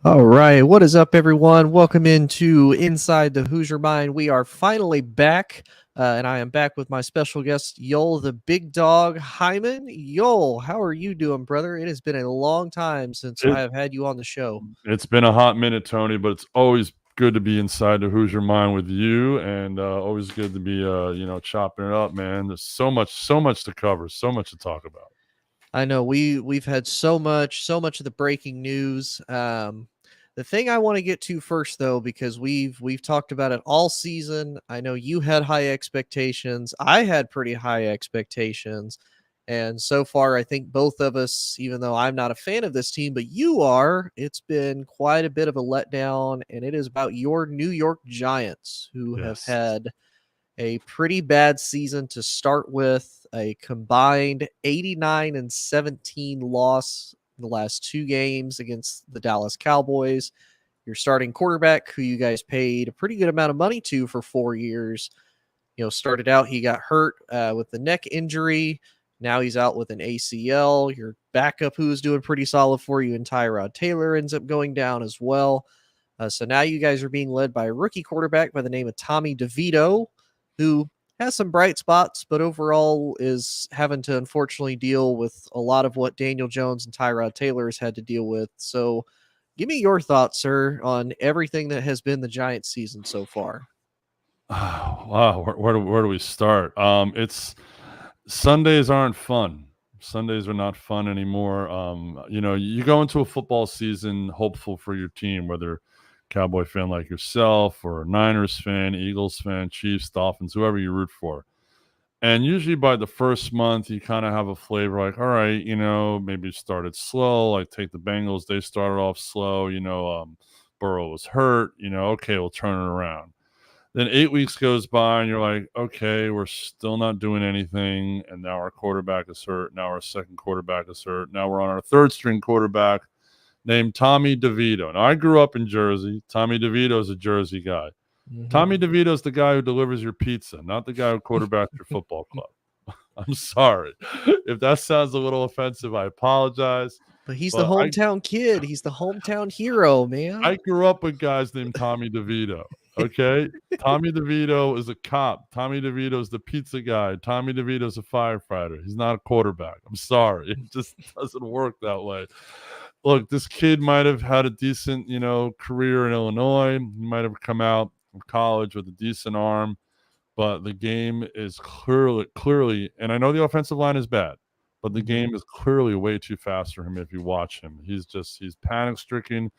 All right, what is up, everyone? Welcome into Inside the Hoosier Mind. We are finally back, and I am back with my special guest, Yoel, the Big Dog Hyman. Yoel, how are you doing, brother? It has been a long time since I It, have had you on the show. it's been a hot minute, Tony, but it's always good to be inside the Hoosier Mind with you, and always good to be, chopping it up, man. There's so much to cover, so much to talk about. I know we've had so much of the breaking news. The thing I want to get to first, though, because we've talked about it all season. I know you had high expectations. I had pretty high expectations, and so far, I think both of us, even though I'm not a fan of this team, but you are, it's been quite a bit of a letdown, and it is about your New York Giants, who have Yes. had a pretty bad season to start with, a combined 89-17 loss in the last two games against the Dallas Cowboys. Your starting quarterback, who you guys paid a pretty good amount of money to for 4 years, started out, he got hurt with the neck injury. Now he's out with an ACL. Your backup, who was doing pretty solid for you, and Tyrod Taylor, ends up going down as well. So now you guys are being led by a rookie quarterback by the name of Tommy DeVito, who has some bright spots, but overall is having to unfortunately deal with a lot of what Daniel Jones and Tyrod Taylor has had to deal with. So give me your thoughts, sir, on everything that has been the Giants season so far. Wow, where do we start? It's Sundays aren't fun. Sundays are not fun anymore. You go into a football season hopeful for your team, whether Cowboy fan like yourself or a Niners fan, Eagles fan, Chiefs, Dolphins, whoever you root for. And usually by the first month, you kind of have a flavor like, all right, maybe it started slow. Like take the Bengals, they started off slow. Burrow was hurt. Okay, we'll turn it around. Then 8 weeks goes by, and you're like, okay, we're still not doing anything. And now our quarterback is hurt. Now our second quarterback is hurt. Now we're on our third string quarterback named Tommy DeVito. Now, I grew up in Jersey. Tommy DeVito is a Jersey guy. Mm-hmm. Tommy DeVito is the guy who delivers your pizza, not the guy who quarterbacks your football club. I'm sorry. If that sounds a little offensive, I apologize. But he's the But I hometown kid. He's the hometown hero, man. I grew up with guys named Tommy DeVito. Okay, Tommy DeVito is a cop. Tommy DeVito is the pizza guy. Tommy DeVito is a firefighter. He's not a quarterback. I'm sorry, it just doesn't work that way. Look, this kid might have had a decent, career in Illinois. He might have come out of college with a decent arm, but the game is clearly, and I know the offensive line is bad, but the Mhm. game is clearly way too fast for him. If you watch him, he's panic stricken.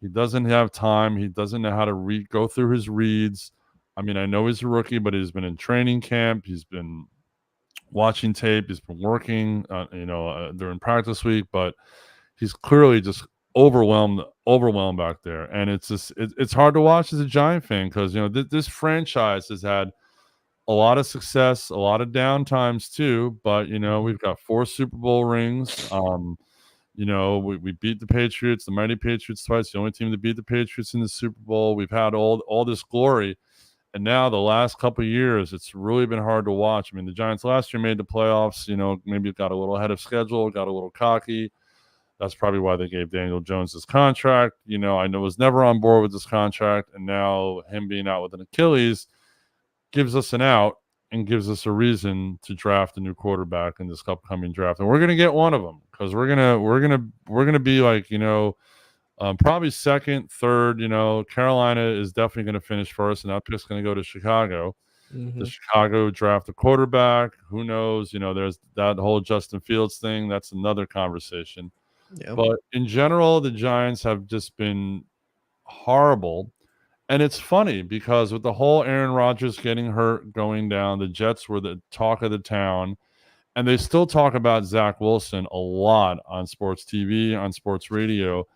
He doesn't have time. He doesn't know how to go through his reads. I mean, I know he's a rookie, but he's been in training camp. He's been watching tape. He's been working, during practice week, but he's clearly just overwhelmed back there. And it's hard to watch as a Giant fan because this franchise has had a lot of success, a lot of down times too. But Mhm. we've got 4 Super Bowl rings. We beat the Patriots, the mighty Patriots twice, the only team to beat the Patriots in the Super Bowl. We've had all this glory. And now the last couple of years, it's really been hard to watch. I mean, the Giants last year made the playoffs, maybe got a little ahead of schedule, got a little cocky. That's probably why they gave Daniel Jones this contract. I know was never on board with this contract. And now him being out with an Achilles gives us an out and gives us a reason to draft a new quarterback in this upcoming draft, and we're gonna get one of them because we're gonna be like probably second, third. Carolina is definitely gonna finish first, and that pick's gonna go to Chicago. The Mhm. Chicago draft a quarterback. Who knows? There's that whole Justin Fields thing. That's another conversation. Yep. But in general, the Giants have just been horrible. And it's funny because with the whole Aaron Rodgers getting hurt, going down, the Jets were the talk of the town. And they still talk about Zach Wilson a lot on sports TV, on sports radio.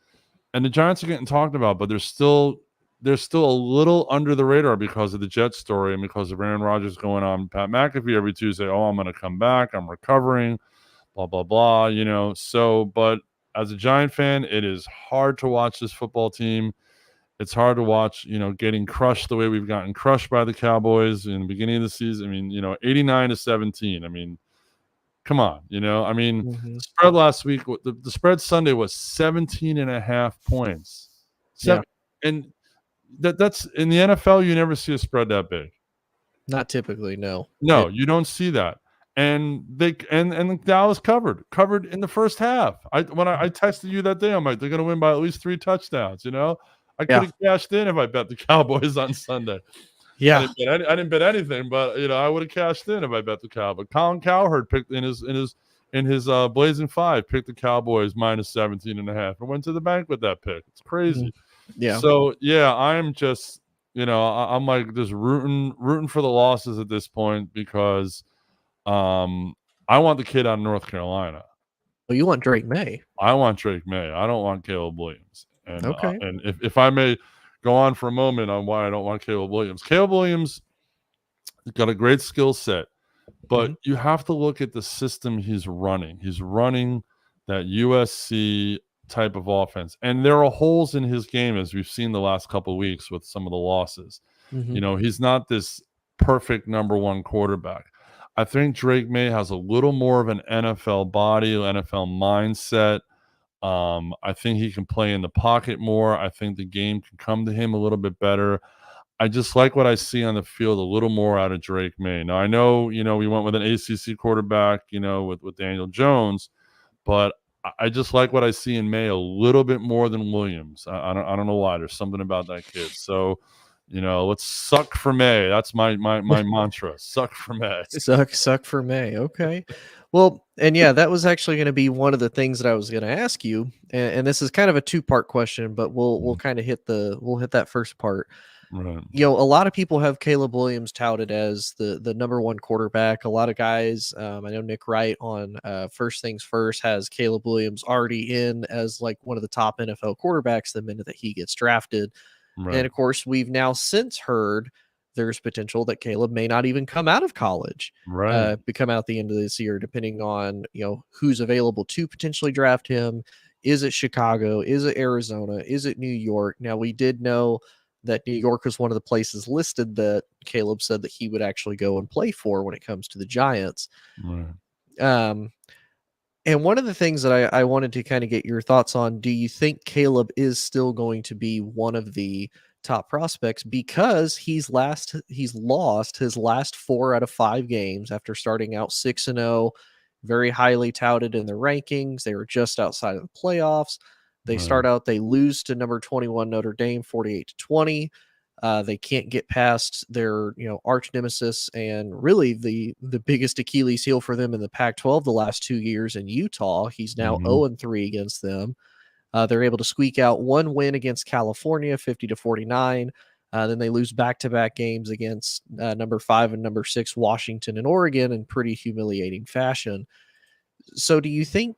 And the Giants are getting talked about, but they're still a little under the radar because of the Jets story and because of Aaron Rodgers going on Pat McAfee every Tuesday. Oh, I'm going to come back. I'm recovering, blah, blah, blah. So, but as a Giant fan, it is hard to watch this football team. It's hard to watch, getting crushed the way we've gotten crushed by the Cowboys in the beginning of the season. I mean, 89-17. I mean, come on, I mean, Mhm. the spread last week, the spread Sunday was 17 and a half points. Yeah. And that's in the NFL. You never see a spread that big. Not typically, no. No, you don't see that. And Dallas covered in the first half. I texted you that day, I'm like, they're gonna win by at least 3 touchdowns. I could Yeah. have cashed in if I bet the Cowboys on Sunday. Yeah. I didn't bet anything, but I would have cashed in if I bet the Cowboys. Colin Cowherd picked in his Blazing Five, picked the Cowboys minus 17.5 and went to the bank with that pick. It's Mhm. crazy. Yeah. So yeah, I'm just I'm like just rooting for the losses at this point because I want the kid out of North Carolina. Well, you want Drake May. I want Drake May. I don't want Caleb Williams. Okay. And if I may go on for a moment on why I don't want Caleb Williams. Caleb Williams got a great skill set, but you have to look at the system he's running. He's running that USC type of offense, and there are holes in his game as we've seen the last couple of weeks with some of the losses. He's not this perfect number one quarterback. I think Drake May has a little more of an NFL body, NFL mindset. I think he can play in the pocket more. I think the game can come to him a little bit better. I just like what I see on the field a little more out of Drake May. Now I know, we went with an ACC quarterback, with Daniel Jones, but I just like what I see in May a little bit more than Williams. I don't know why. There's something about that kid. So, let's suck for May. That's my mantra. Suck for May. Suck for May. Okay. Well, and yeah, that was actually going to be one of the things that I was going to ask you, and this is kind of a two-part question, but we'll kind of hit that first part. Right. A lot of people have Caleb Williams touted as the number one quarterback. A lot of guys, I know Nick Wright on First Things First has Caleb Williams already in as like one of the top NFL quarterbacks the minute that he gets drafted. Right. And of course, we've now since heard there's potential that Caleb may not even come out of college, Right. become out the end of this year, depending on who's available to potentially draft him. Is it Chicago? Is it Arizona? Is it New York? Now, we did know that New York was one of the places listed that Caleb said that he would actually go and play for when it comes to the Giants. Right. And one of the things that I wanted to kind of get your thoughts on, do you think Caleb is still going to be one of the top prospects because he's lost his last 4 out of 5 games after starting out 6-0, very highly touted in the rankings. They were just outside of the playoffs. They start out, they lose to number 21 Notre Dame 48-20. They can't get past their, arch nemesis and really the biggest Achilles heel for them in the Pac-12 the last 2 years in Utah. He's now 0-3 against them. They're able to squeak out one win against California, 50-49. Then they lose back-to-back games against number 5 and number 6 Washington and Oregon in pretty humiliating fashion. So do you think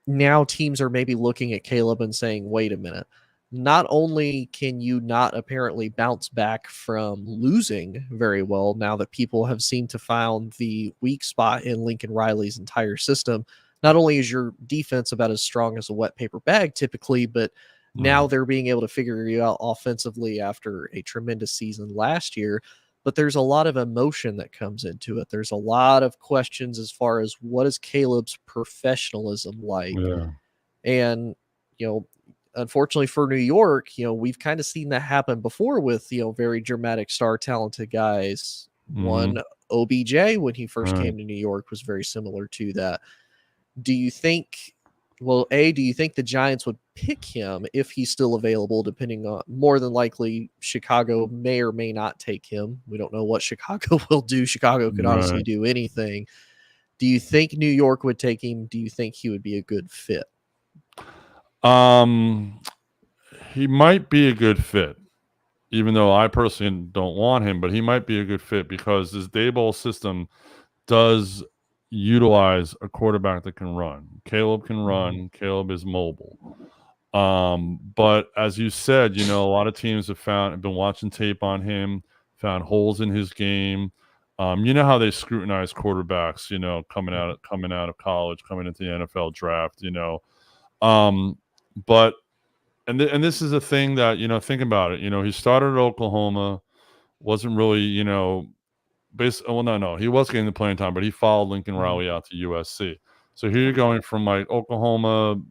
now teams are maybe looking at Caleb and saying, wait a minute, not only can you not apparently bounce back from losing very well now that people have seemed to found the weak spot in Lincoln Riley's entire system, not only is your defense about as strong as a wet paper bag typically, but now they're being able to figure you out offensively after a tremendous season last year. But there's a lot of emotion that comes into it. There's a lot of questions as far as what is Caleb's professionalism like. Yeah. And, unfortunately for New York, we've kind of seen that happen before with, very dramatic star talented guys. One OBJ when he first came to New York was very similar to that. Do you think the Giants would pick him if he's still available, depending on more than likely Chicago may or may not take him. We don't know what Chicago will do. Chicago could honestly do anything. Do you think New York would take him? Do you think he would be a good fit? He might be a good fit, even though I personally don't want him, but he might be a good fit because this Daboll system does utilize a quarterback that can run. Caleb can run. Caleb is mobile. But as you said, a lot of teams have been watching tape on him, found holes in his game. You know how they scrutinize quarterbacks, coming out of college, coming into the NFL draft, but and this is a thing that, think about it. He started at Oklahoma, wasn't really, he was getting the playing time, but he followed Lincoln Riley out to USC. So here you're going from like Oklahoma,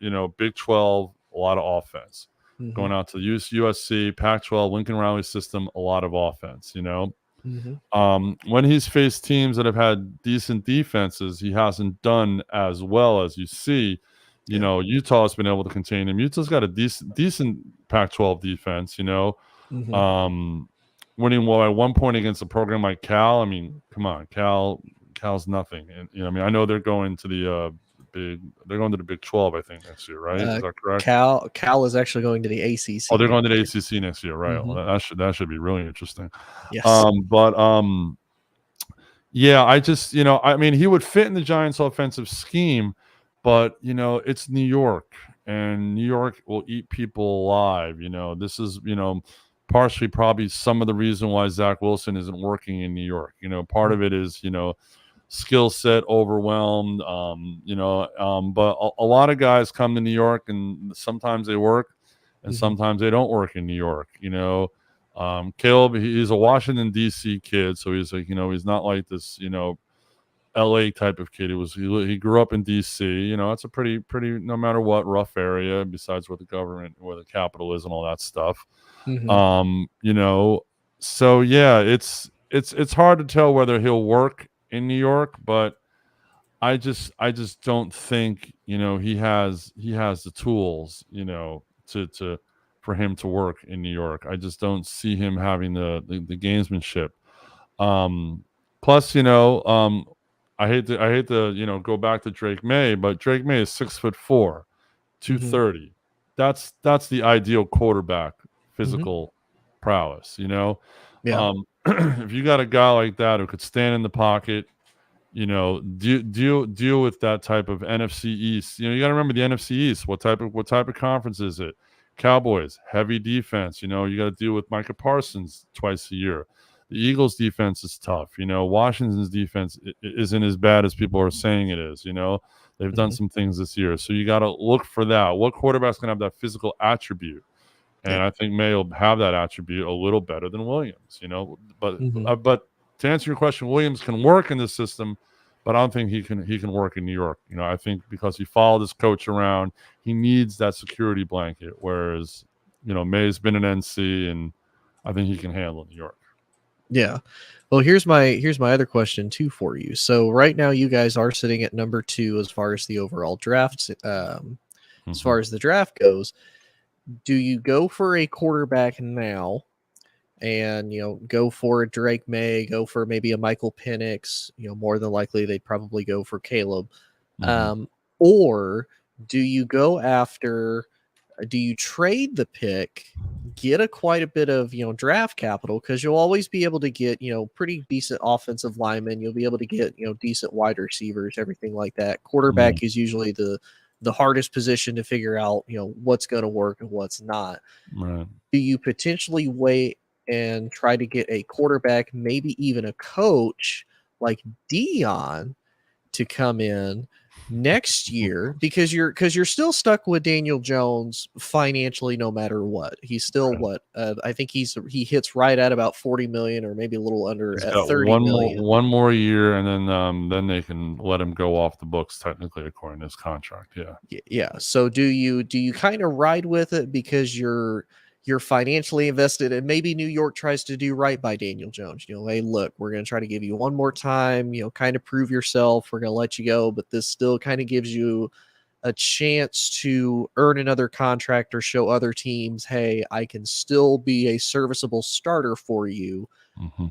Big 12, a lot of offense. Mm-hmm. going out to USC, Pac-12, Lincoln Riley system, a lot of offense. Mm-hmm. When he's faced teams that have had decent defenses, he hasn't done as well as you see. Yeah. Utah's been able to contain him. Utah's got a decent Pac-12 defense. Mm-hmm. Um, winning well at one point against a program like Cal. I mean, come on, Cal's nothing. And I know they're going to the Big 12, I think, next year, right? Is that correct? Cal is actually going to the Oh, ACC they're going next to the year. ACC next year, right? Mm-hmm. Well, that should be really interesting. Yes. But yeah, I just I mean, he would fit in the Giants' offensive scheme, but it's New York, and New York will eat people alive. This is partially probably some of the reason why Zach Wilson isn't working in New York. Part of it is skill set overwhelmed. But a lot of guys come to New York, and sometimes they work, and Mm-hmm. sometimes they don't work in New York. Caleb, he's a Washington D.C. kid, so he's like he's not like this L.A. type of kid. He grew up in D.C. It's a pretty no matter what rough area. Besides where the capital is, and all that stuff. Mm-hmm. So yeah, it's hard to tell whether he'll work in New York, but I just don't think he has the tools to for him to work in New York. I just don't see him having the gamesmanship. Plus, I hate to go back to Drake May, but Drake May is 6'4", 230. That's the ideal quarterback Mm-hmm. physical prowess. Yeah. If you got a guy like that who could stand in the pocket, deal with that type of NFC East. You got to remember the NFC East. What type of conference is it? Cowboys, heavy defense. You got to deal with Micah Parsons twice a year. The Eagles' defense is tough. Washington's defense isn't as bad as people are saying it is. They've done Mm-hmm. some things this year, so you got to look for that. What quarterback's going to have that physical attribute? And Yeah. I think May will have that attribute a little better than Williams. But Mm-hmm. but to answer your question, Williams can work in this system, but I don't think he can work in New York. I think because he followed his coach around, he needs that security blanket. Whereas, May's been an NC, and I think he can handle New York. Yeah. Well, here's my other question too for you. So right now you guys are sitting at number 2 as far as the overall draft. As far as the draft goes, do you go for a quarterback now and go for a Drake May, go for maybe a Michael Penix? More than likely they'd probably go for Caleb. Or do you go after, do you trade the pick, get quite a bit of draft capital, because you'll always be able to get pretty decent offensive linemen, you'll be able to get decent wide receivers, everything like that. Quarterback is usually the hardest position to figure out what's going to work and what's not. Right. Do you potentially wait and try to get a quarterback, maybe even a coach like Dion, to come in next year, because you're still stuck with Daniel Jones financially no matter what? He's still what I think he hits right at about 40 million, or maybe a little under. He's at got 30 million. one more year, and then they can let him go off the books technically according to his contract. Yeah. So do you kind of ride with it because you're financially invested, and maybe New York tries to do right by Daniel Jones? Hey, look, we're going to try to give you one more time, kind of prove yourself. We're going to let you go, but this still kind of gives you a chance to earn another contract or show other teams, hey, I can still be a serviceable starter for you.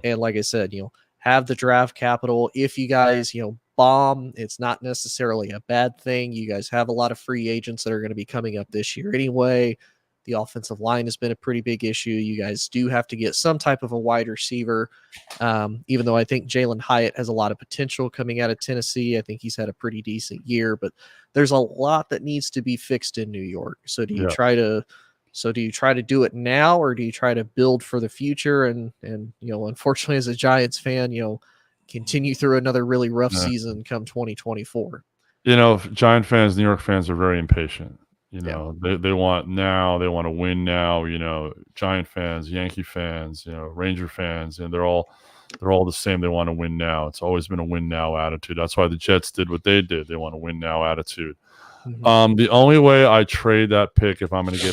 And like I said, have the draft capital. If you guys, bomb, it's not necessarily a bad thing. You guys have a lot of free agents that are going to be coming up this year anyway. The offensive line has been a pretty big issue. You guys do have to get some type of a wide receiver, even though I think Jalen Hyatt has a lot of potential coming out of Tennessee. I think he's had a pretty decent year, but there's a lot that needs to be fixed in New York. So do you try to do it now, or do you try to build for the future? And unfortunately, as a Giants fan, continue through another really rough season come 2024. Giant fans, New York fans are very impatient. They want now. They want to win now. Giant fans, Yankee fans, Ranger fans, and they're all the same. They want to win now. It's always been a win now attitude. That's why the Jets did what they did. They want to win now attitude. Mhm. The only way I trade that pick if I'm going to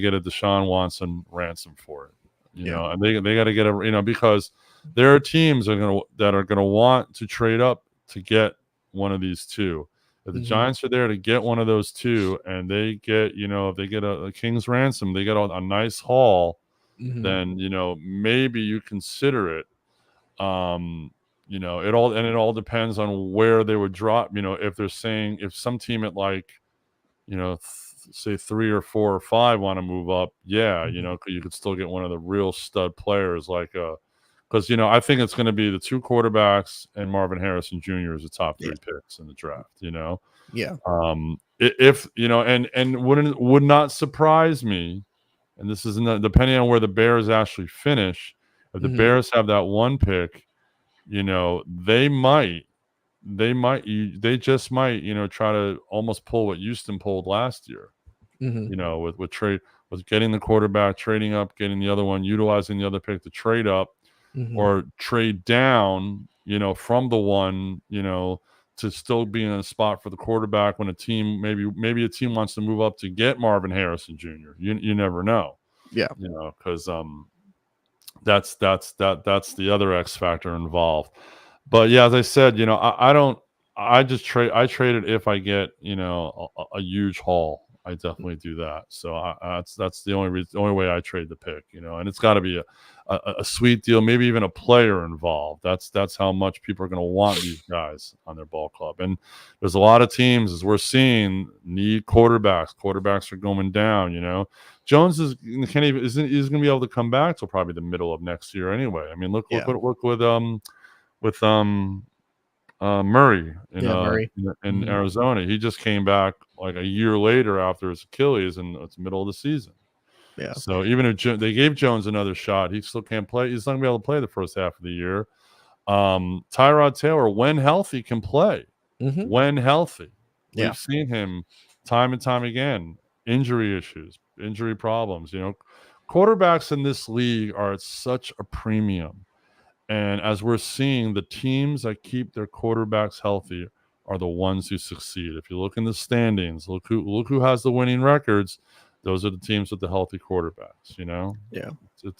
get a Deshaun Watson ransom for it, Yeah. and they got to get because there are teams that are gonna want to trade up to get one of these two. If the Mhm. Giants are there to get one of those two, and they get if they get a king's ransom, they get a nice haul, Mhm. then maybe you consider it. It all depends on where they would drop. If they're saying if some team at like say 3 or 4 or 5 want to move up, yeah, Mhm. you could still get one of the real stud players like because I think it's going to be the two quarterbacks and Marvin Harrison Jr. as the top Yeah. three picks in the draft. Yeah. If and would not surprise me, and this is depending on where the Bears actually finish. If the Mhm. Bears have that one pick, they might they just might try to almost pull what Houston pulled last year. Mhm. With getting the quarterback, trading up, getting the other one, utilizing the other pick to trade up Mhm. or trade down, from the one, to still be in a spot for the quarterback when a team maybe a team wants to move up to get Marvin Harrison Jr. You never know, Yeah. because that's the other X factor involved. But yeah, as I said, I don't. I trade it if I get a huge haul. I definitely do that. So that's the only way I trade the pick. And it's got to be a sweet deal, maybe even a player involved. That's how much people are going to want these guys on their ball club. And there's a lot of teams, as we're seeing, need quarterbacks. Quarterbacks are going down. Jones can't even isn't going to be able to come back till probably the middle of next year anyway. I mean, Yeah. look with Murray Yeah. Murray. in Mhm. Arizona. He just came back like a year later after his Achilles, and it's the middle of the season. Yeah. So even if they gave Jones another shot, he still can't play. He's not going to be able to play the first half of the year. Tyrod Taylor, when healthy, can play. Mhm. When healthy, Yeah. we've seen him time and time again. Injury issues, injury problems. Quarterbacks in this league are at such a premium. And as we're seeing, the teams that keep their quarterbacks healthy are the ones who succeed. If you look in the standings, look who has the winning records. Those are the teams with the healthy quarterbacks. Yeah.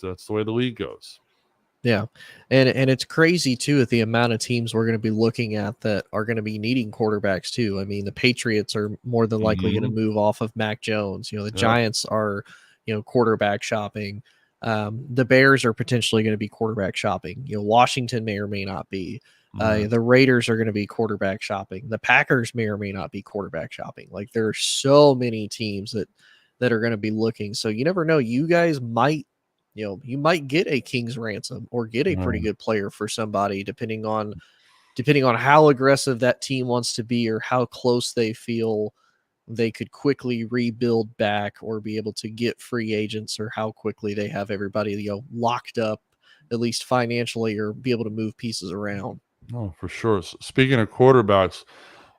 That's the way the league goes. Yeah. And it's crazy too with the amount of teams we're going to be looking at that are going to be needing quarterbacks too. I mean, the Patriots are more than likely going to Hmm. move off of Mac Jones. The Yep. Giants are, quarterback shopping. The Bears are potentially going to be quarterback shopping. Washington may or may not be. Right. The Raiders are going to be quarterback shopping. The Packers may or may not be quarterback shopping. Like there are so many teams that are going to be looking. So you never know. You guys might you might get a king's ransom or get a pretty Right. good player for somebody depending on how aggressive that team wants to be or how close they feel they could quickly rebuild back or be able to get free agents or how quickly they have everybody locked up at least financially or be able to move pieces around. Oh, for sure. Speaking of quarterbacks,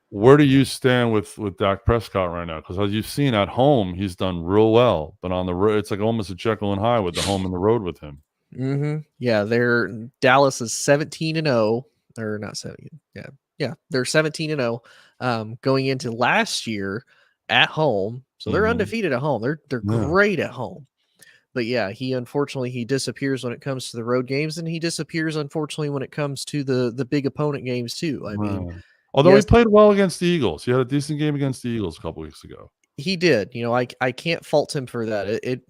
where do you stand with Dak Prescott right now? Because as you've seen at home, he's done real well, but on the road, it's like almost a Jekyll and Hyde with the home and the road with him. Yeah, they're Dallas is 17-0 or not 17. Yeah. Yeah, they're 17-0 going into last year at home. So they're Hmm. undefeated at home. They're Yeah. great at home. But yeah, he disappears when it comes to the road games and he disappears unfortunately when it comes to the big opponent games too. I mean, Right. Although he yes, played well against the Eagles. He had a decent game against the Eagles a couple weeks ago. he did. I can't fault him for that. It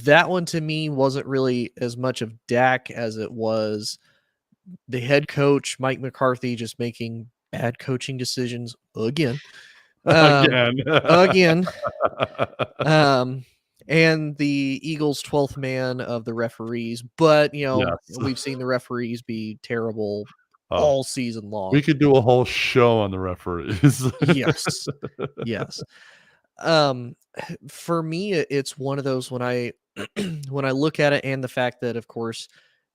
that one to me wasn't really as much of Dak as it was the head coach, Mike McCarthy, just making bad coaching decisions again. Um, Again. again. Um, and the Eagles' 12th man of the referees. But, Yes. we've seen the referees be terrible Oh, all season we long. could do a whole show on the referees. Yes. Yes. Um, for me, it's one of those when I when I look at it and the fact that, of course,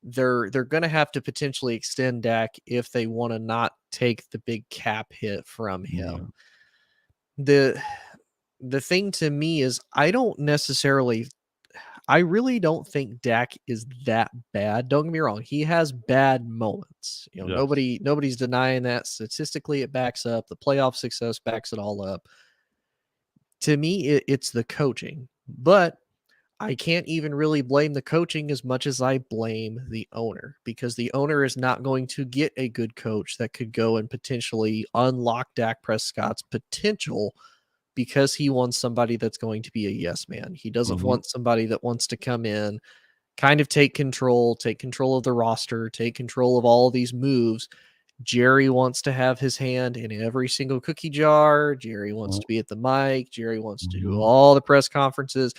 they're going to have to potentially extend Dak if they want to not take the big cap hit from Yeah. him. The the thing to me is I really don't think Dak is that bad. Don't get me wrong, he has bad moments. Yes. Nobody's denying that. Statistically, it backs up. The playoff success backs it all up. To me, it's the coaching, but I can't even really blame the coaching as much as I blame the owner, because the owner is not going to get a good coach that could go and potentially unlock Dak Prescott's potential, because he wants somebody that's going to be a yes man. He doesn't Mhm. want somebody that wants to come in, kind of take control of the roster, take control of all of these moves. Jerry wants to have his hand in every single cookie jar. Jerry wants Mhm. to be at the mic. Jerry wants to do Mhm. all the press conferences.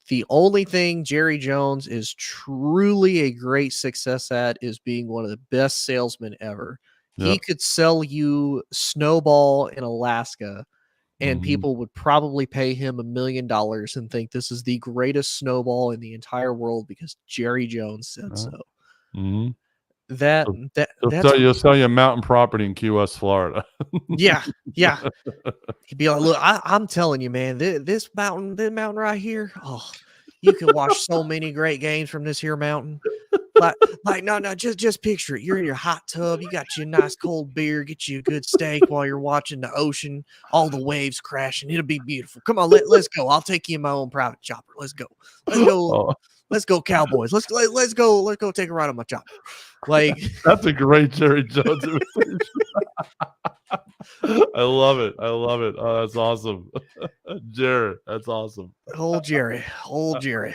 The only thing Jerry Jones is truly a great success at is being one of the best salesmen ever. He Yep. could sell you Snowball in Alaska, and Mhm. people would probably pay him $1 million and think this is the greatest snowball in the entire world because Jerry Jones said Yeah. so. Mhm. That He'll that he'll that's sell you he'll sell you a mountain property in Key West, Florida. yeah, yeah. He'd be like, "Look, I'm telling you, man, this mountain right here, oh, you can watch so many great games from this here mountain. Like, no, just picture it. You're in your hot tub, you got you a nice cold beer, get you a good steak while you're watching the ocean, all the waves crashing. It'll be beautiful. Come on, let's go. I'll take you in my own private chopper. Let's go. Let's go. Oh, Let's go, Cowboys. Let's go take a ride on my chopper." Like, that's a great Jerry Jones imitation. I love it. I love it. Oh, that's awesome. Jared, that's awesome. old Jerry, old Jerry.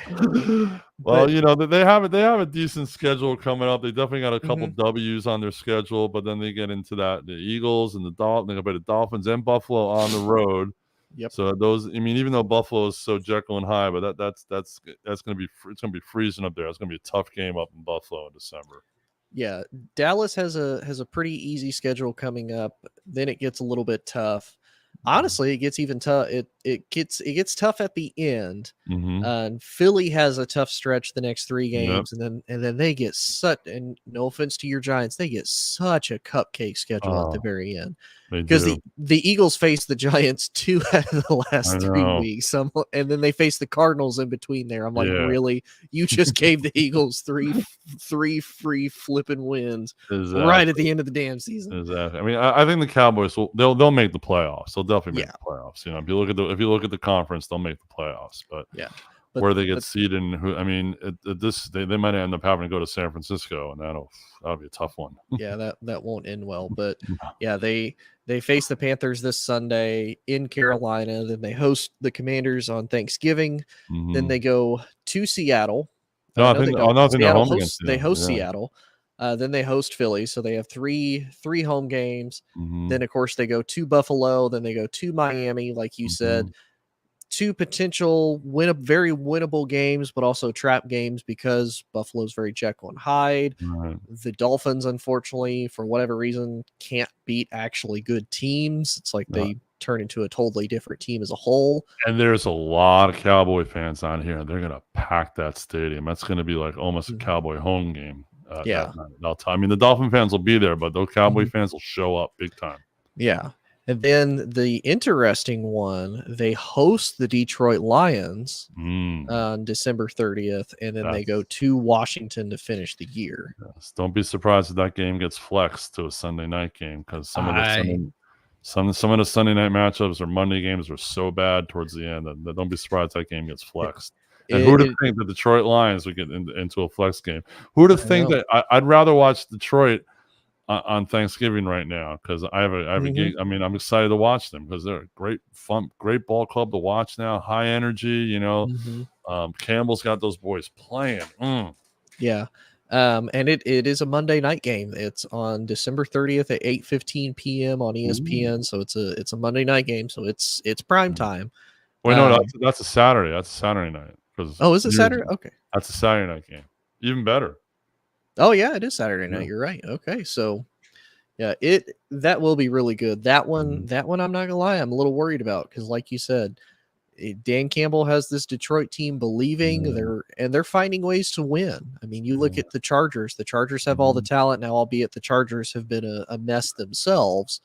Well, But they have a decent schedule coming up. They definitely got a couple mhm, W's on their schedule, but then they get into the Eagles and the Dolphins. They got the Dolphins and Buffalo on the road. yep. So those, I mean, even though Buffalo is so Jekyll and Hyde, but that's going to be it's going to be freezing up there. It's going to be a tough game up in Buffalo in December. Yeah, Dallas has a pretty easy schedule coming up. Then it gets a little bit tough. Honestly, it gets even tough. It gets tough at the end. Mm-hmm. And Philly has a tough stretch the next three Yep. games, and then they get such. And no offense to your Giants, they get such a cupcake schedule at the Oh, very end, they because do. the Eagles face the Giants 2 out of the I last 3 know. weeks. And then they face the Cardinals in between there. I'm like, Yeah. really? You just gave the Eagles three free flipping wins right at Exactly. the end of the damn season. Exactly. I mean, I think the Cowboys they'll make the playoffs. They'll definitely make Yeah, the playoffs. You know, if you look at the conference, they'll make the playoffs. But yeah. But where they get but seeded, and who, I mean, they might end up having to go to San Francisco, and that'll be a tough one. yeah, that won't end well. But yeah, they face the Panthers this Sunday in Carolina. Then they host the Commanders on Thanksgiving. Then Mm-hmm. they go to Seattle. No, I No, think they don't. no, I think they're Seattle home against hosts. They them. host Yeah. Seattle. Then they host Philly. So they have three home games. Mm-hmm. Then of course they go to Buffalo. Then they go to Miami, like you Mm-hmm. said. Two potential very winnable games, but also trap games because Buffalo's very Jekyll and Hyde. Right. The Dolphins, unfortunately, for whatever reason, can't beat actually good teams. It's like No. they turn into a totally different team as a whole. And there's a lot of Cowboy fans on here, and they're gonna pack that stadium. That's gonna be like almost a Mhm. Cowboy home game that Yeah. night. I mean, the Dolphin fans will be there, but those Cowboy Mhm. fans will show up big time. Yeah. And then the interesting one, they host the Detroit Lions Mm, on December 30th, and then they go that's to Washington to finish the year. yes. Don't be surprised if that game gets flexed to a Sunday night game because I some of the Sunday night matchups or Monday games are so bad towards the end that don't be surprised that game gets it, flexed. And who'd have it think the Detroit Lions would get into a flex game? Who'd have I think know. that I'd rather watch Detroit on Thanksgiving right now because I have a Mhm. gig. I mean, I'm excited to watch them because they're a great ball club to watch now. High energy, Mhm. Campbell's got those boys playing. Yeah. And it is a Monday night game. It's on December 30th at 8:15 p.m. on Ooh. ESPN. So it's a Monday night game. So it's prime time. Wait, no, Um, that's a Saturday. That's a Saturday night because oh, is it Saturday? Okay. that's a Saturday night game. Even better. Oh yeah, it is Saturday Yeah. night. You're right. Okay. So yeah, that will be really good. That one, Mhm. I'm not gonna lie, I'm a little worried about because, like you said, Dan Campbell has this Detroit team believing Yeah. they're finding ways to win. I mean, you look Yeah. at the Chargers. The Chargers have all the Mhm. talent now, albeit the Chargers have been a mess themselves.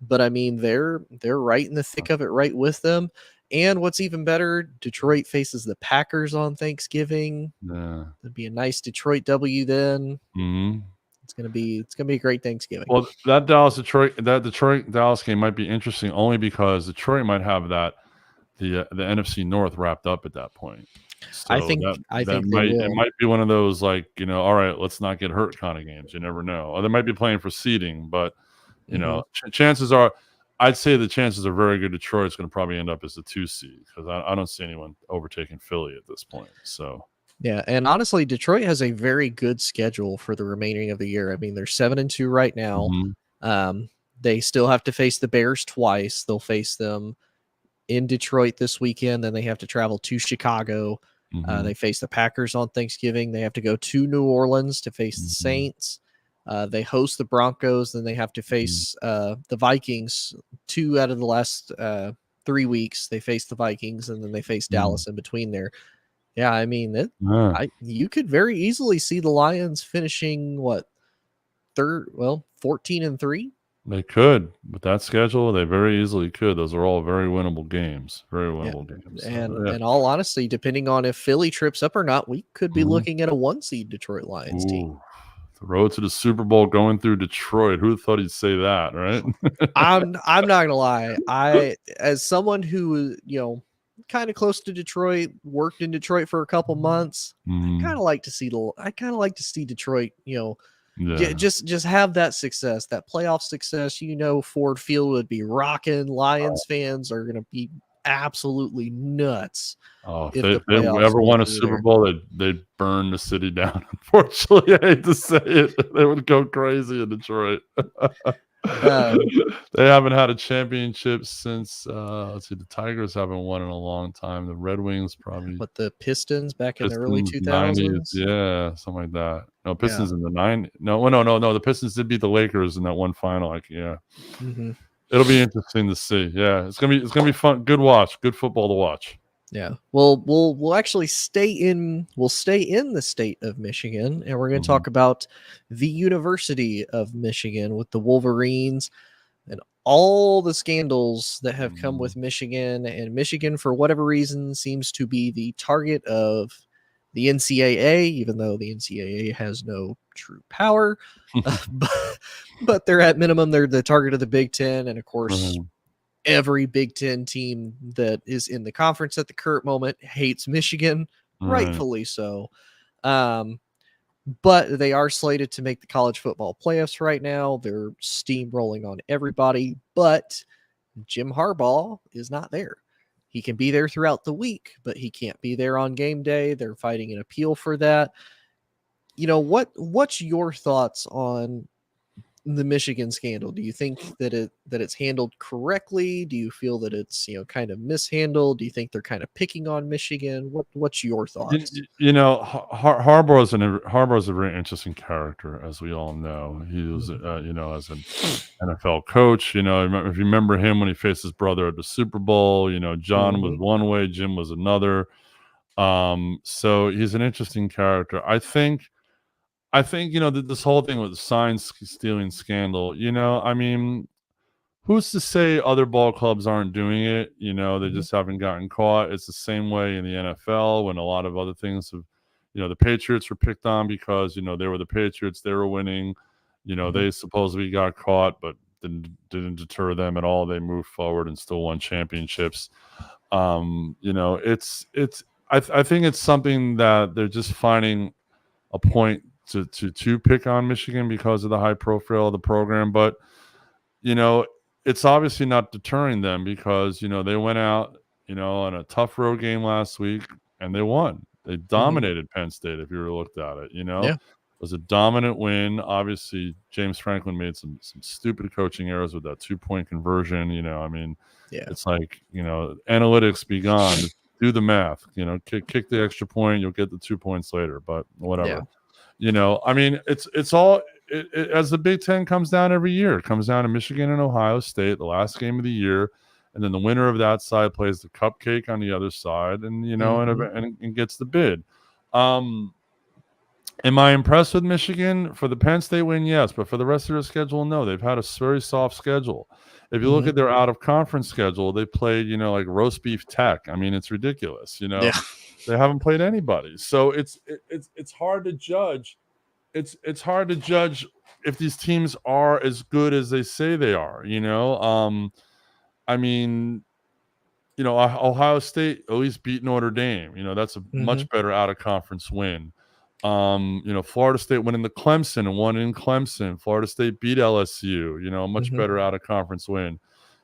But I mean, they're right in the thick of it, right with them. And what's even better, Detroit faces the Packers on Thanksgiving. Yeah. It'd be a nice Detroit W then. Mhm. It's gonna be a great Thanksgiving. Well, that Detroit Dallas game might be interesting only because Detroit might have that. the NFC North wrapped up at that point. I So think I that think they might it will. might be one of those, like, all right, let's not get hurt kind of games. You never know. Or they might be playing for seeding, but Hmm. chances are, I'd say the chances are very good Detroit's going to probably end up as the 2 seed, because I don't see anyone overtaking Philly at this point. So Yeah, and honestly, Detroit has a very good schedule for the remaining of the year. I mean, they're 7-2 right now. mhm, Um, they still have to face the Bears twice. They'll face them in Detroit this weekend. Then they have to travel to Chicago. mhm, They face the Packers on Thanksgiving. They have to go to New Orleans to face the mhm, Saints. They host the Broncos. Then they have to mhm, face the Vikings 2 out of the last 3 weeks. They face the Vikings, and then they face mhm. Dallas in between there. Yeah, I mean, Yeah, you could very easily see the Lions finishing what, third, well, 14-3. they could with that schedule. They very easily could. Those are all very winnable games. Very Yeah. winnable games. So And yeah. in all honesty, depending on if Philly trips up or not, we could be Mhm. looking at a 1 seed Detroit Lions team. Ooh, the road to the Super Bowl going through Detroit. Who thought he'd say that, right? I'm not gonna lie. I, as someone who, kind of close to Detroit, worked in Detroit for a couple months, Mhm. I kind of like to see Detroit, Yeah. just have that success, that playoff success. Ford Field would be rocking. Oh, Lions fans are gonna be absolutely nuts if if they the if they playoffs ever go won a through Super there. Bowl, they'd burn the city down. Unfortunately, I hate to say it. They would go crazy in Detroit. Um, They haven't had a championship since, let's see, the Tigers haven't won in a long time. The Red Wings probably. but the Pistons back in the early Pistons, 90s, 2000s. yeah, something like that. No, Yeah. Pistons in the 9 no, well, no, the Pistons did beat the Lakers in that one final, like, yeah. Hmm. It'll be interesting to see, yeah, it's gonna be fun, good watch, good football to watch. Yeah. Well, we'll actually stay in the state of Michigan, and we're going to Mhm, talk about the University of Michigan with the Wolverines and all the scandals that have come mhm, with Michigan. And Michigan, for whatever reason, seems to be the target of the NCAA, even though the NCAA has no true power. But, they're at minimum, they're the target of the Big Ten. And of course, mhm, every Big Ten team that is in the conference at the current moment hates Michigan, right, rightfully so. Um, but they are slated to make the college football playoffs right now. They're steamrolling on everybody, but Jim Harbaugh is not there. He can be there throughout the week, but he can't be there on game day. They're fighting an appeal for that. What's your thoughts on the Michigan scandal? Do you think that it's handled correctly? Do you feel that it's, kind of mishandled? Do you think they're kind of picking on Michigan? What's your thoughts? Harbaugh's a very interesting character, as we all know. He was, Mhm. as an NFL coach, if you remember him when he faced his brother at the Super Bowl, John was Mhm. one way, Jim was another. So he's an interesting character. I think, this whole thing with the sign stealing scandal, I mean, who's to say other ball clubs aren't doing it? They Mhm. just haven't gotten caught. It's the same way in the NFL when a lot of other things have, the Patriots were picked on because, they were the Patriots, they were winning. Mhm. They supposedly got caught, but didn't deter them at all. They moved forward and still won championships. I think it's something that they're just finding a point to pick on Michigan because of the high profile of the program, but you know, it's obviously not deterring them because, they went out, on a tough road game last week and they won. They Mhm. dominated Penn State if you were looked at it. Yeah. It was a dominant win. Obviously, James Franklin made some stupid coaching errors with that 2-point conversion. I mean, Yeah. it's like, analytics be gone. Just do the math. Kick the extra point, you'll get the 2 points later, but Yeah. whatever. I mean, it's all as the Big Ten comes down every year. It comes down to Michigan and Ohio State, the last game of the year, and then the winner of that side plays the cupcake on the other side, and Mhm. and gets the bid. Um, am I impressed with Michigan for the Penn State win? Yes, but for the rest of their schedule, no. They've had a very soft schedule. If you look Mhm. at their out of conference schedule, they played, like roast beef Tech. I mean, it's ridiculous. Yeah. They haven't played anybody, so it's hard to judge. It's hard to judge if these teams are as good as they say they are. I mean, Ohio State at least beat Notre Dame. That's a Mhm. much better out of conference win. Florida State went into Clemson and won in Clemson. Florida State beat LSU. A much Mhm. better out of conference win.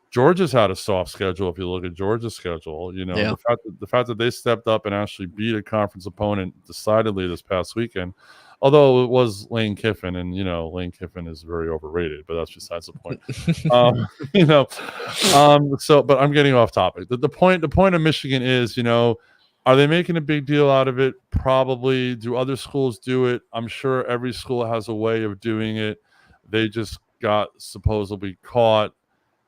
Georgia's had a soft schedule. If you look at Georgia's schedule, Yeah. the fact that they stepped up and actually beat a conference opponent decidedly this past weekend, although it was Lane Kiffin, and Lane Kiffin is very overrated, but that's besides the point. Um, you know, but I'm getting off topic. The point of Michigan is, are they making a big deal out of it? Probably. Do other schools do it? I'm sure every school has a way of doing it. They just got supposedly caught,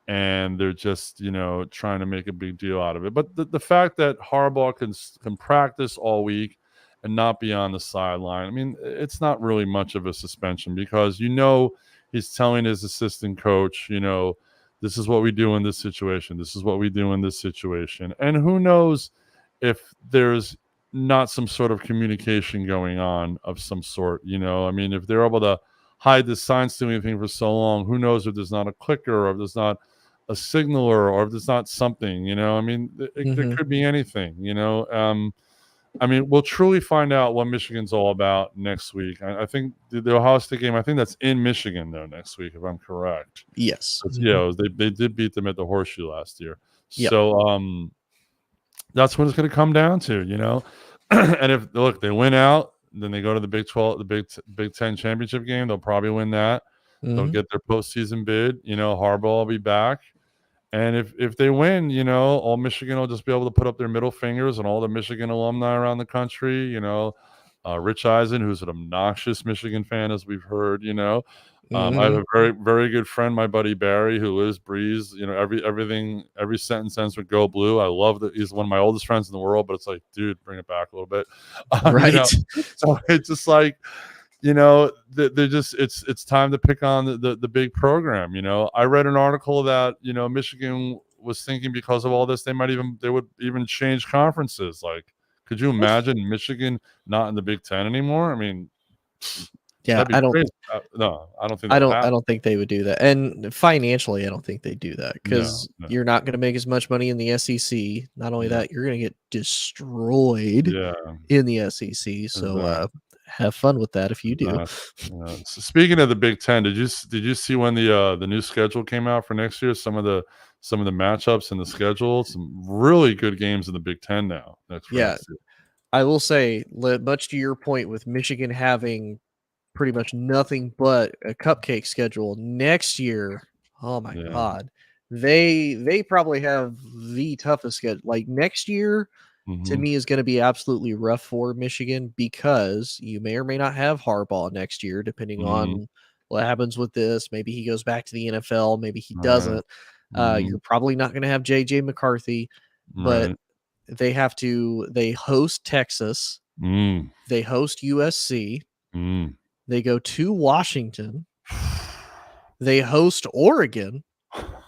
and they're just trying to make a big deal out of it. But the fact that Harbaugh can practice all week and not be on the sideline, I mean, it's not really much of a suspension, because he's telling his assistant coach, this is what we do in this situation, this is what we do in this situation. And who knows if there's not some sort of communication going on of some sort. I mean, if they're able to hide the sign stealing thing for so long, who knows if there's not a clicker, or if there's not a signaler, or if there's not something. I mean, there Mhm. could be anything. I mean, we'll truly find out what Michigan's all about next week. I think the Ohio State game, I think that's in Michigan though next week, if I'm correct. Yes. Yeah, Mhm. they did beat them at the Horseshoe last year. Yep. So that's what it's going to come down to. And if look, they win out, then they go to the Big 12, Big 10 championship game. They'll probably win that. They'll Mhm. get their postseason bid. Harbaugh will be back. And if they win, all Michigan will just be able to put up their middle fingers, and all the Michigan alumni around the country, Rich Eisen, who's an obnoxious Michigan fan, as we've heard. I have Mhm. a very, very good friend, my buddy Barry, who lives, breathes, every sentence ends with "Go Blue." I love that. He's one of my oldest friends in the world, but it's like, dude, bring it back a little bit. Um, you know, Right. so it's just like, they're just, it's time to pick on the big program. I read an article that Michigan was thinking, because of all this, they would even change conferences. Like, could you imagine Michigan not in the Big Ten anymore? I mean, Yeah, that'd be crazy. No, I don't think I that would don't I happen. don't think they would do that, and financially, I don't think they do that, No, because no. you're not gonna make as much money in the SEC. Not only Yeah, that, you're gonna get destroyed yeah, in the SEC, so, exactly, have fun with that if you do. exactly. Yeah. So speaking of the Big Ten, did you see when the new schedule came out for next year? Some of the matchups in the schedule. Some really good games in the Big Ten now. Next for Yeah, next year. I will say, much to your point with Michigan having pretty much nothing but a cupcake schedule next year, oh my Yeah. god. They probably have the toughest schedule. Like, next year to Hmm. me is gonna be absolutely rough for Michigan, because you may or may not have Harbaugh next year depending Hmm. on what happens with this. Maybe he goes back to the NFL, maybe he Right. doesn't. Hmm. You're probably not gonna have JJ McCarthy, but Right. they host Texas, Mm. they host USC, Mm. they go to Washington, they host Oregon,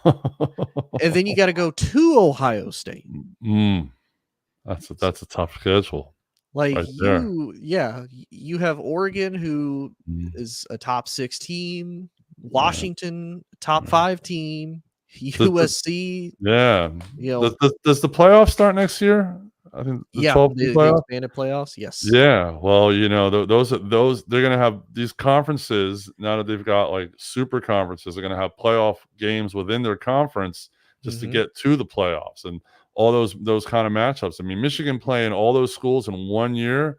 and then you gotta go to Ohio State. Mm. That's a tough schedule Like, right there. you have Oregon, who Mm. is a top 6 team, Right. Washington, top Right. 5 team, Does, does, USC, yeah. you Does, know. does, does the playoffs start next year? I think the Yeah, 12 team the playoff. expanded playoffs, yes. Yeah, well, those they're gonna have these conferences now that they've got like super conferences. They're gonna have playoff games within their conference just to Mhm. get to the playoffs, and all those kind of matchups. I mean, Michigan playing all those schools in 1 year.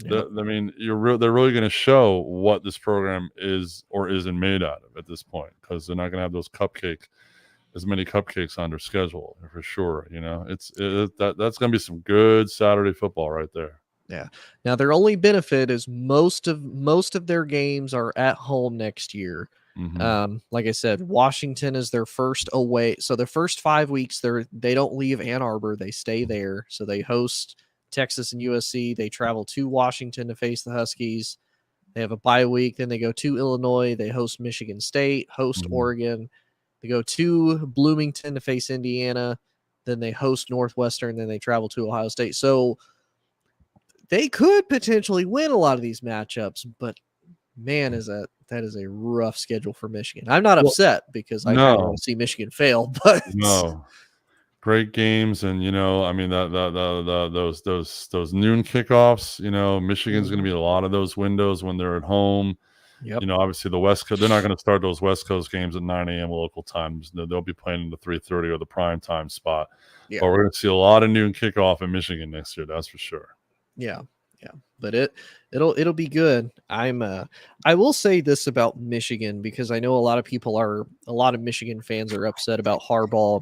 Yep. I mean, they're really going to show what this program is or isn't made out of at this point, because they're not going to have as many cupcakes on their schedule for sure. That's going to be some good Saturday football right there. Yeah. Now their only benefit is most of their games are at home next year. Hmm. Like I said, Washington is their first away. So the first 5 weeks they don't leave Ann Arbor, they stay there. So they host Texas and USC. They travel to Washington to face the Huskies. They have a bye week. Then they go to Illinois. They host Michigan State, host Hmm. Oregon. They go to Bloomington to face Indiana. Then they host Northwestern. Then they travel to Ohio State. So they could potentially win a lot of these matchups, but man, that is a rough schedule for Michigan. I'm not Well, upset because I kind of want no, to see Michigan fail, but no. great games, and I mean those noon kickoffs. Michigan's going to Mhm. be a lot of those windows when they're at home. Yep. Obviously the West Coast, they're not going to start those West Coast games at 9 a.m. local times. They'll be playing in the 3:30 or the prime time spot. Yeah. But we're going to see a lot of noon kickoff in Michigan next year. That's for sure. Yeah. Yeah. But it'll be good. I will say this about Michigan because I know a lot of Michigan fans are upset about Harbaugh,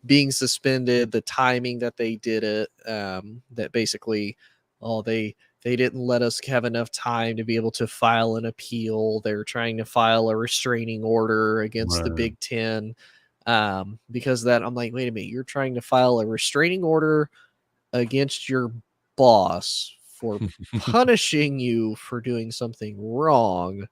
being suspended, the timing that they did it, that basically, oh, they didn't let us have enough time to be able to file an appeal. They're trying to file a restraining order against the Right. Big Ten. Because that I'm like, wait a minute, you're trying to file a restraining order against your boss for punishing you for doing something wrong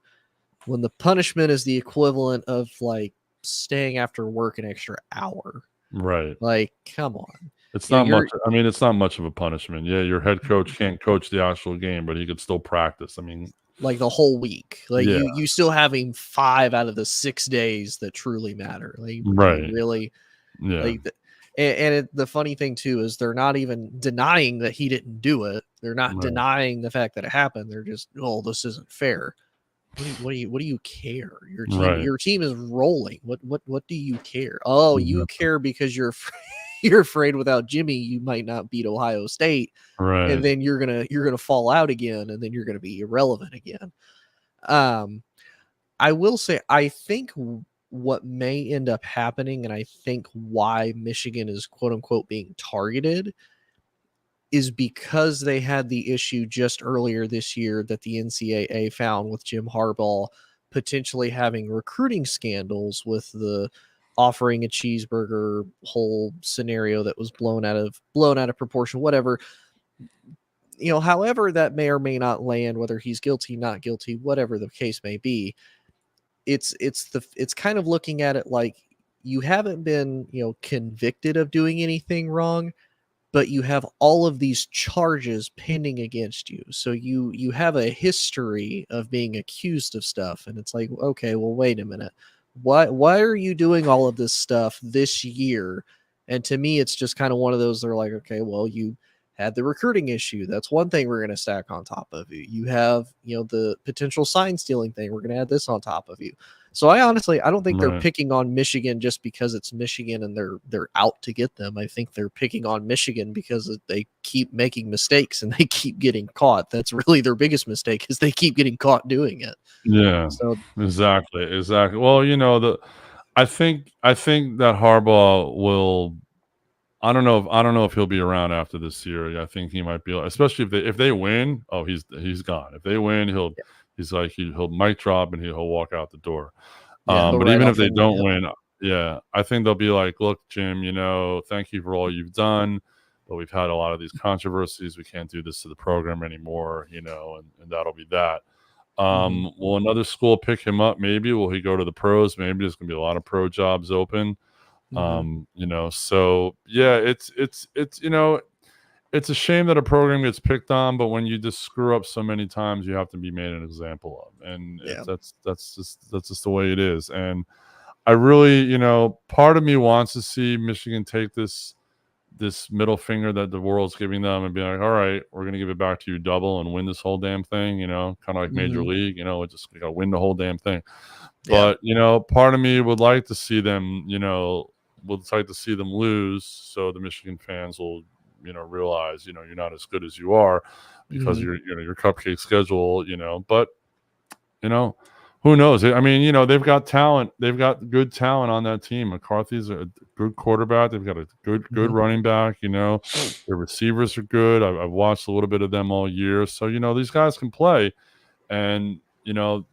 when the punishment is the equivalent of like staying after work an extra hour. Right. Like, come on. It's You know, not much. you're I mean, it's not much of a punishment. Yeah, your head coach can't coach the actual game, but he could still practice. I mean, like the whole week. Like yeah, you still having 5 out of the 6 days that truly matter. Like, do you right. really Yeah, like the funny thing too is they're not even denying that he didn't do it. They're not right, denying the fact that it happened. They're just, oh, this isn't fair. What do you care? right, Your team is rolling. What do you care? Oh, you exactly. care because you're afraid without Jimmy you might not beat Ohio State, and Right. then you're gonna fall out again, and then you're gonna be irrelevant again. Um, I will say I think what may end up happening, and I think why Michigan is quote unquote being targeted is because they had the issue just earlier this year that the NCAA found with Jim Harbaugh potentially having recruiting scandals with the offering a cheeseburger whole scenario that was blown out of proportion, whatever. However that may or may not land, whether he's guilty, not guilty, whatever the case may be, it's kind of looking at it like you haven't been, convicted of doing anything wrong, but you have all of these charges pending against you. So you have a history of being accused of stuff, and it's like, okay, well, wait a minute. Why are you doing all of this stuff this year? And to me, it's just kind of one of those, they're like, okay, well, you had the recruiting issue. That's one thing we're going to stack on top of you. You have, the potential sign stealing thing. We're going to add this on top of you. So I don't think they're Right. picking on Michigan just because it's Michigan and they're out to get them. I think they're picking on Michigan because they keep making mistakes and they keep getting caught. That's really their biggest mistake is they keep getting caught doing it. Yeah. So Exactly. Exactly. Well, I think that Harbaugh will. I don't know if he'll be around after this year. I think he might be, especially if they win. Oh, he's gone. If they win, yeah, he'll mic drop and he'll walk out the door. yeah, he'll But write even if off they any don't debt. win, yeah, I think they'll be like, look, Jim, thank you for all you've done, but we've had a lot of these controversies. We can't do this to the program anymore, and that'll be that. Hmm. Will another school pick him up? Maybe. Will he go to the pros? Maybe there's gonna be a lot of pro jobs open. Hmm. So yeah, it's a shame that a program gets picked on, but when you just screw up so many times, you have to be made an example of, and Yeah. that's just the way it is. And I really, part of me wants to see Michigan take this middle finger that the world's giving them and be like, all right, we're going to give it back to you double and win this whole damn thing, kind of like Major Hmm. League, just got to win the whole damn thing. Yeah. But, part of me would like to see them, lose so the Michigan fans will, realize, you're not as good as you are because Hmm. your cupcake schedule, but you know, who knows? I mean, they've got talent. They've got good talent on that team. McCarthy's a good quarterback. They've got a good Hmm. running back. Their receivers are good. I've watched a little bit of them all year. So, these guys can play. And,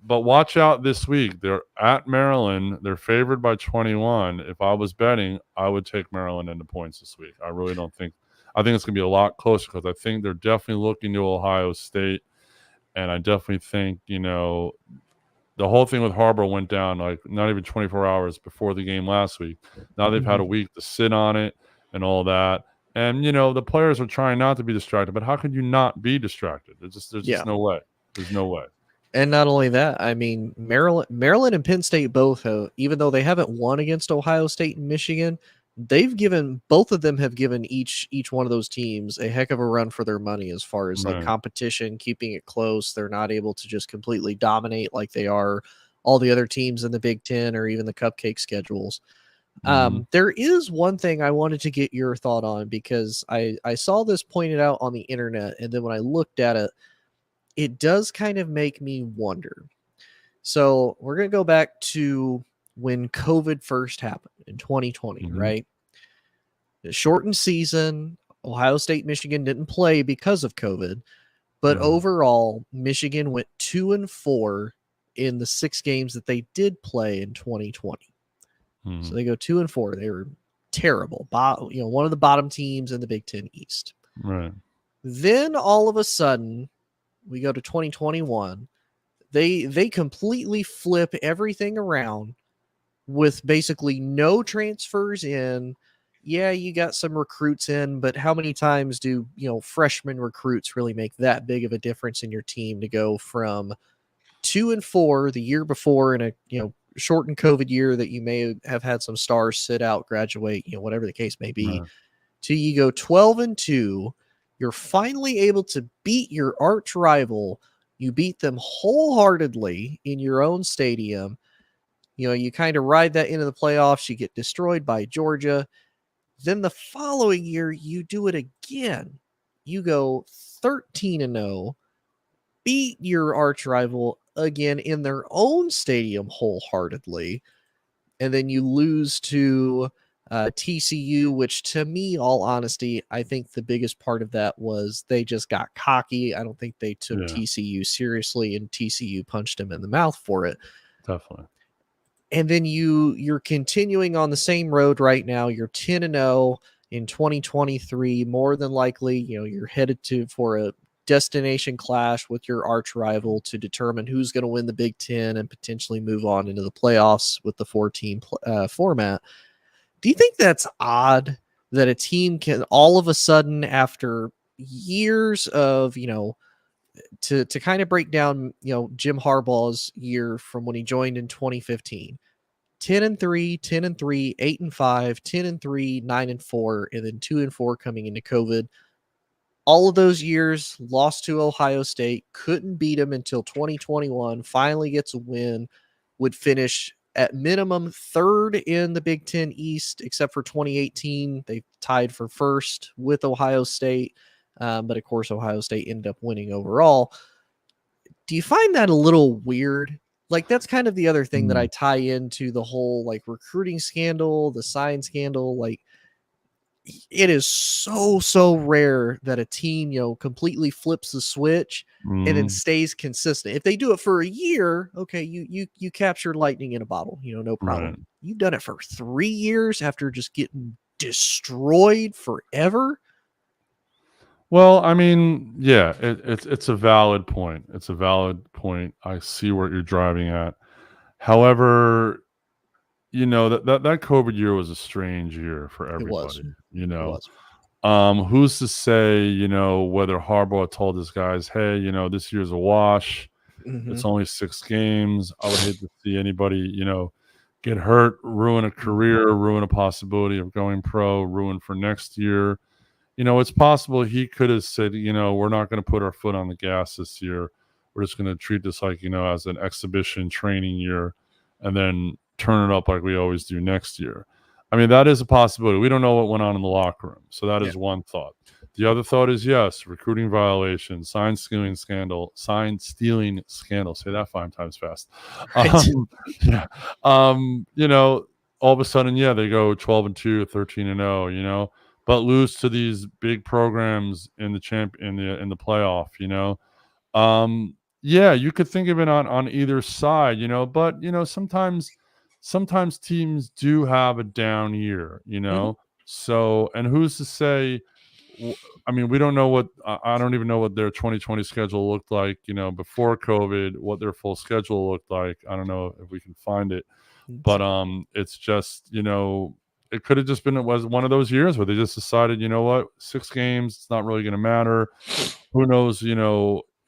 but watch out this week. They're at Maryland. They're favored by 21. If I was betting, I would take Maryland into points this week. I really don't think. I think it's going to be a lot closer because I think they're definitely looking to Ohio State. And I definitely think, the whole thing with Harbaugh went down like not even 24 hours before the game last week. Now they've had Hmm. a week to sit on it and all that. And the players are trying not to be distracted, but how could you not be distracted? There's just Yeah. no way. There's no way. And not only that, I mean, Maryland and Penn State both have, even though they haven't won against Ohio State and Michigan, both of them have given each one of those teams a heck of a run for their money as far as like Right. competition, keeping it close. They're not able to just completely dominate like they are all the other teams in the Big Ten or even the cupcake schedules. Mhm. There is one thing I wanted to get your thought on because I saw this pointed out on the internet, and then when I looked at it, it does kind of make me wonder. So we're gonna go back to when COVID first happened in 2020, Mhm. right? The shortened season. Ohio State, Michigan didn't play because of COVID, but Right. overall, Michigan went 2-4 in the 6 games that they did play in 2020. So Mhm. they go 2-4. They were terrible. One of the bottom teams in the Big Ten East. Right. Then all of a sudden, we go to 2021. They completely flip everything around with basically no transfers in. Yeah, you got some recruits in, but how many times do, freshman recruits really make that big of a difference in your team to go from 2-4 the year before in a, shortened COVID year that you may have had some stars sit out, graduate, whatever the case may be, Right. to you go 12-2. You're finally able to beat your arch rival. You beat them wholeheartedly in your own stadium. You kind of ride that into the playoffs. You get destroyed by Georgia. Then the following year, you do it again. You go 13-0, beat your arch rival again in their own stadium wholeheartedly, and then you lose to TCU, which to me, all honesty, I think the biggest part of that was they just got cocky. I don't think they took Yeah. TCU seriously, and TCU punched him in the mouth for it. Definitely. And then you're continuing on the same road right now. You're 10-0 in 2023. More than likely, you're headed to for a destination clash with your arch rival to determine who's going to win the Big Ten and potentially move on into the playoffs with the 4-team format. Do you think that's odd that a team can all of a sudden, after years of, to kind of break down, Jim Harbaugh's year from when he joined in 2015, 10-3, 10-3, 8-5, 10-3, 9-4, and then 2-4 coming into COVID. All of those years lost to Ohio State, couldn't beat them until 2021, finally gets a win, would finish at minimum third in the Big Ten East, except for 2018. They tied for first with Ohio State. But of course, Ohio State ended up winning overall. Do you find that a little weird? Like, that's kind of the other thing that I Mm. tie into the whole like recruiting scandal, the sign scandal. Like, it is so rare that a team, completely flips the switch and then Mhm. stays consistent. If they do it for a year, okay, you captured lightning in a bottle, no Right. problem. You've done it for 3 years after just getting destroyed forever. Well, I mean, yeah, it's a valid point. It's a valid point. I see what you're driving at. However, that COVID year was a strange year for It was. everybody. It was. Who's to say, whether Harbaugh told his guys, hey, this year's a wash. Hmm. It's only 6 games. I would hate to see anybody, get hurt, ruin a Hmm. career, ruin a possibility of going pro, ruin for next year. It's possible he could have said, we're not going to put our foot on the gas this year. We're just going to treat this like, as an exhibition training year and then turn it up like we always do next year. I mean, that is a possibility. We don't know what went on in the locker room. So that Yeah. is one thought. The other thought is yes, recruiting violation, sign stealing scandal. Say that 5 times fast. Right. Yeah. All of a sudden, yeah, they go 12-2, 13-0, but lose to these big programs in the playoff, yeah, you could think of it on either side, but sometimes teams do have a down year, Hmm. so and who's to say w- I mean, we don't know I don't even know what their 2020 schedule looked like, before COVID, what their full schedule looked like. I don't know if we can find it, but it's just, it could have just been, it was one of those years where they just decided, what, 6 games, it's not really going to matter. Who knows,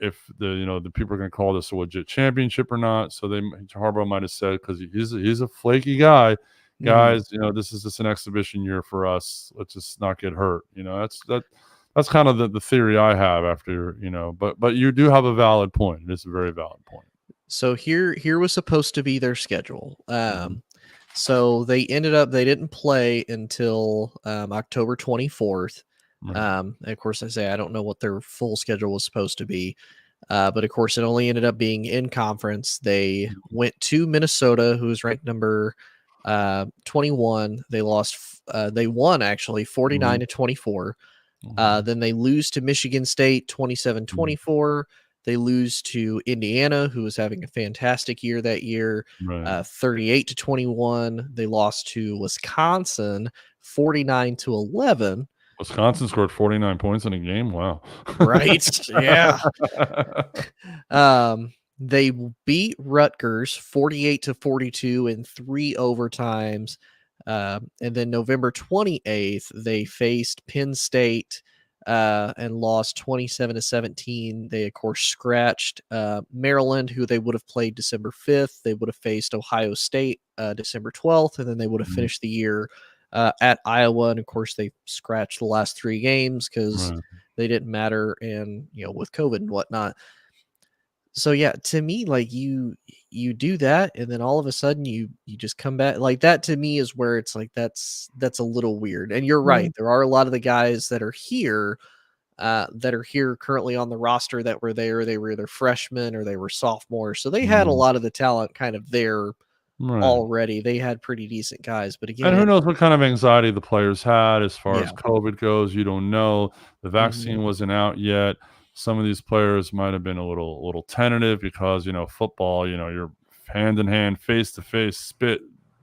if the people are going to call this a legit championship or not. So Harbaugh might have said, because he's a flaky guy, Mhm. guys, this is just an exhibition year for us. Let's just not get hurt. That's kind of the theory I have after, but you do have a valid point. It is a very valid point. So here was supposed to be their schedule. Mhm. So they didn't play until October 24th. Right. And of course, I say I don't know what their full schedule was supposed to be, but of course, it only ended up being in conference. They went to Minnesota, who was ranked number 21. They won actually Mhm. 49-24. Mhm. Then they lose to Michigan State Mhm. 27-24. They lose to Indiana, who was having a fantastic year that year, Right. 38-21. They lost to Wisconsin 49-11. Wisconsin scored 49 points in a game. Wow. Right. Yeah. They beat Rutgers 48-42 in 3 overtimes. And then November 28th, they faced Penn State and lost 27-17. They, of course, scratched Maryland, who they would have played December 5th. They would have faced Ohio State December 12th, and then they would have Mhm. finished the year at Iowa. And, of course, they scratched the last 3 games because Right. they didn't matter, and with COVID and whatnot. So yeah, to me, like you do that, and then all of a sudden you just come back. Like that to me is where it's like that's a little weird. And you're Yeah. right, there are a lot of the guys that are here currently on the roster that were there. They were either freshmen or they were sophomores, so they had a Mhm. lot of the talent kind of there Right. already. They had pretty decent guys, but And again, who knows what kind of anxiety the players had as far as yeah, COVID goes. You don't know. The hmm vaccine wasn't out yet. Some of these players might have been a little tentative because, football, you're hand in hand, face to face, spit,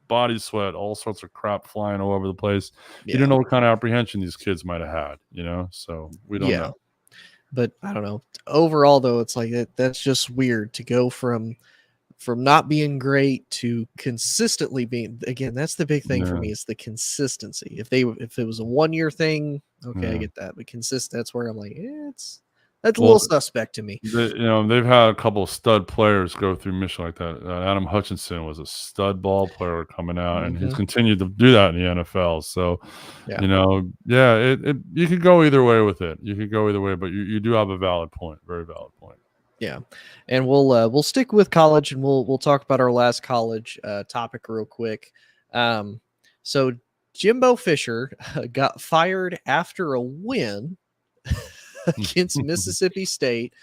body sweat, all sorts of crap flying all over the place. You don't yeah, know what kind of apprehension these kids might have had, so we don't yeah. know. But I don't know. Overall, though, it's like that's just weird to go from not being great to consistently being. Again, that's the big thing for Yeah. me is the consistency. If it was a 1 year thing, okay, I Yeah. get that. But consistent, that's where I'm like, that's a Well, little suspect to me. they've had a couple of stud players go through Michigan like that. Adam Hutchinson was a stud ball player coming out, and he's Hmm. continued to do that in the NFL. So, Yeah, yeah, you could go either way with it. You could go either way, but you do have a valid point, very valid point. yeah, and we'll stick with college, and we'll talk about our last college topic real quick. Um, so Jimbo Fisher got fired after a win against Mississippi State.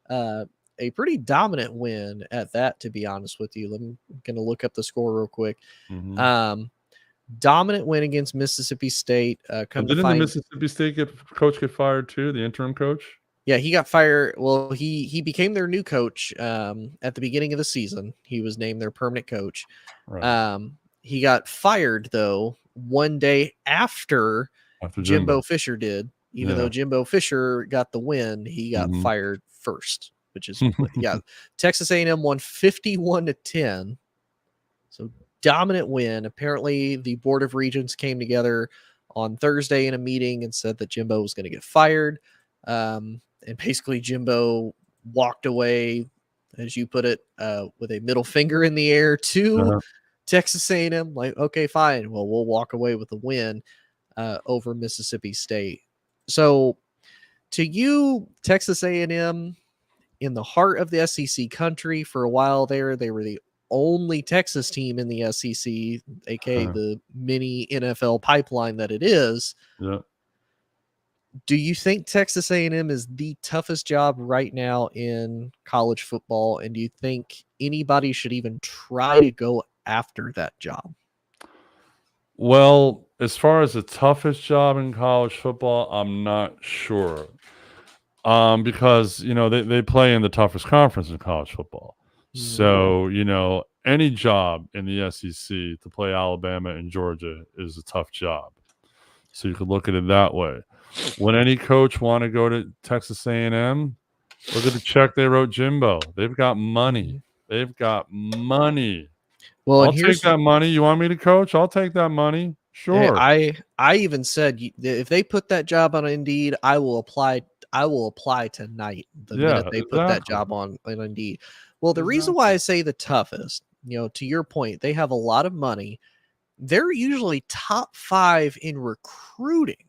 Uh, a pretty dominant win at that, to be honest with you. I'm going to look up the score real quick. Mhm. Um, Dominant win against Mississippi State. Come And to didn't the find, Mississippi State coach get fired too? The interim coach, yeah, he got fired. Well, he became their new coach at the beginning of the season. He was named their permanent coach. right? He got fired though 1 day after After Jimbo Jimbo, Fisher did. Even though yeah. Jimbo Fisher got the win, he got Mhm. fired first, which is yeah. Texas A&M won 51-10. So dominant win. Apparently, the Board of Regents came together on Thursday in a meeting and said that Jimbo was going to get fired. And basically, Jimbo walked away, as you put it, with a middle finger in the air to Uh-huh. Texas A&M. Like, okay, fine. Well, we'll walk away with the win over Mississippi State. So, to you, Texas A&M in the heart of the SEC country for a while there, they were the only Texas team in the SEC, aka Uh, the mini NFL pipeline that it is. yeah. Do you think Texas A&M is the toughest job right now in college football, and do you think anybody should even try to go after that job? Well, as far as the toughest job in college football, I'm not sure. Because they play in the toughest conference in college football. Mhm. So, any job in the SEC to play Alabama and Georgia is a tough job. So you could look at it that way. Would any coach want to go to Texas A&M? Look at the check they wrote Jimbo. They've got money. Mhm. They've got money. Well, and I'll take here's that money. You want me to coach? I'll take that money. Hey, Sure. I even said if they put that job on Indeed, I will apply. I will apply tonight the minute Yeah, they put that exactly. job on Indeed. Well, the reason why Exactly. I say the toughest, to your point, they have a lot of money, they're usually top 5 in recruiting,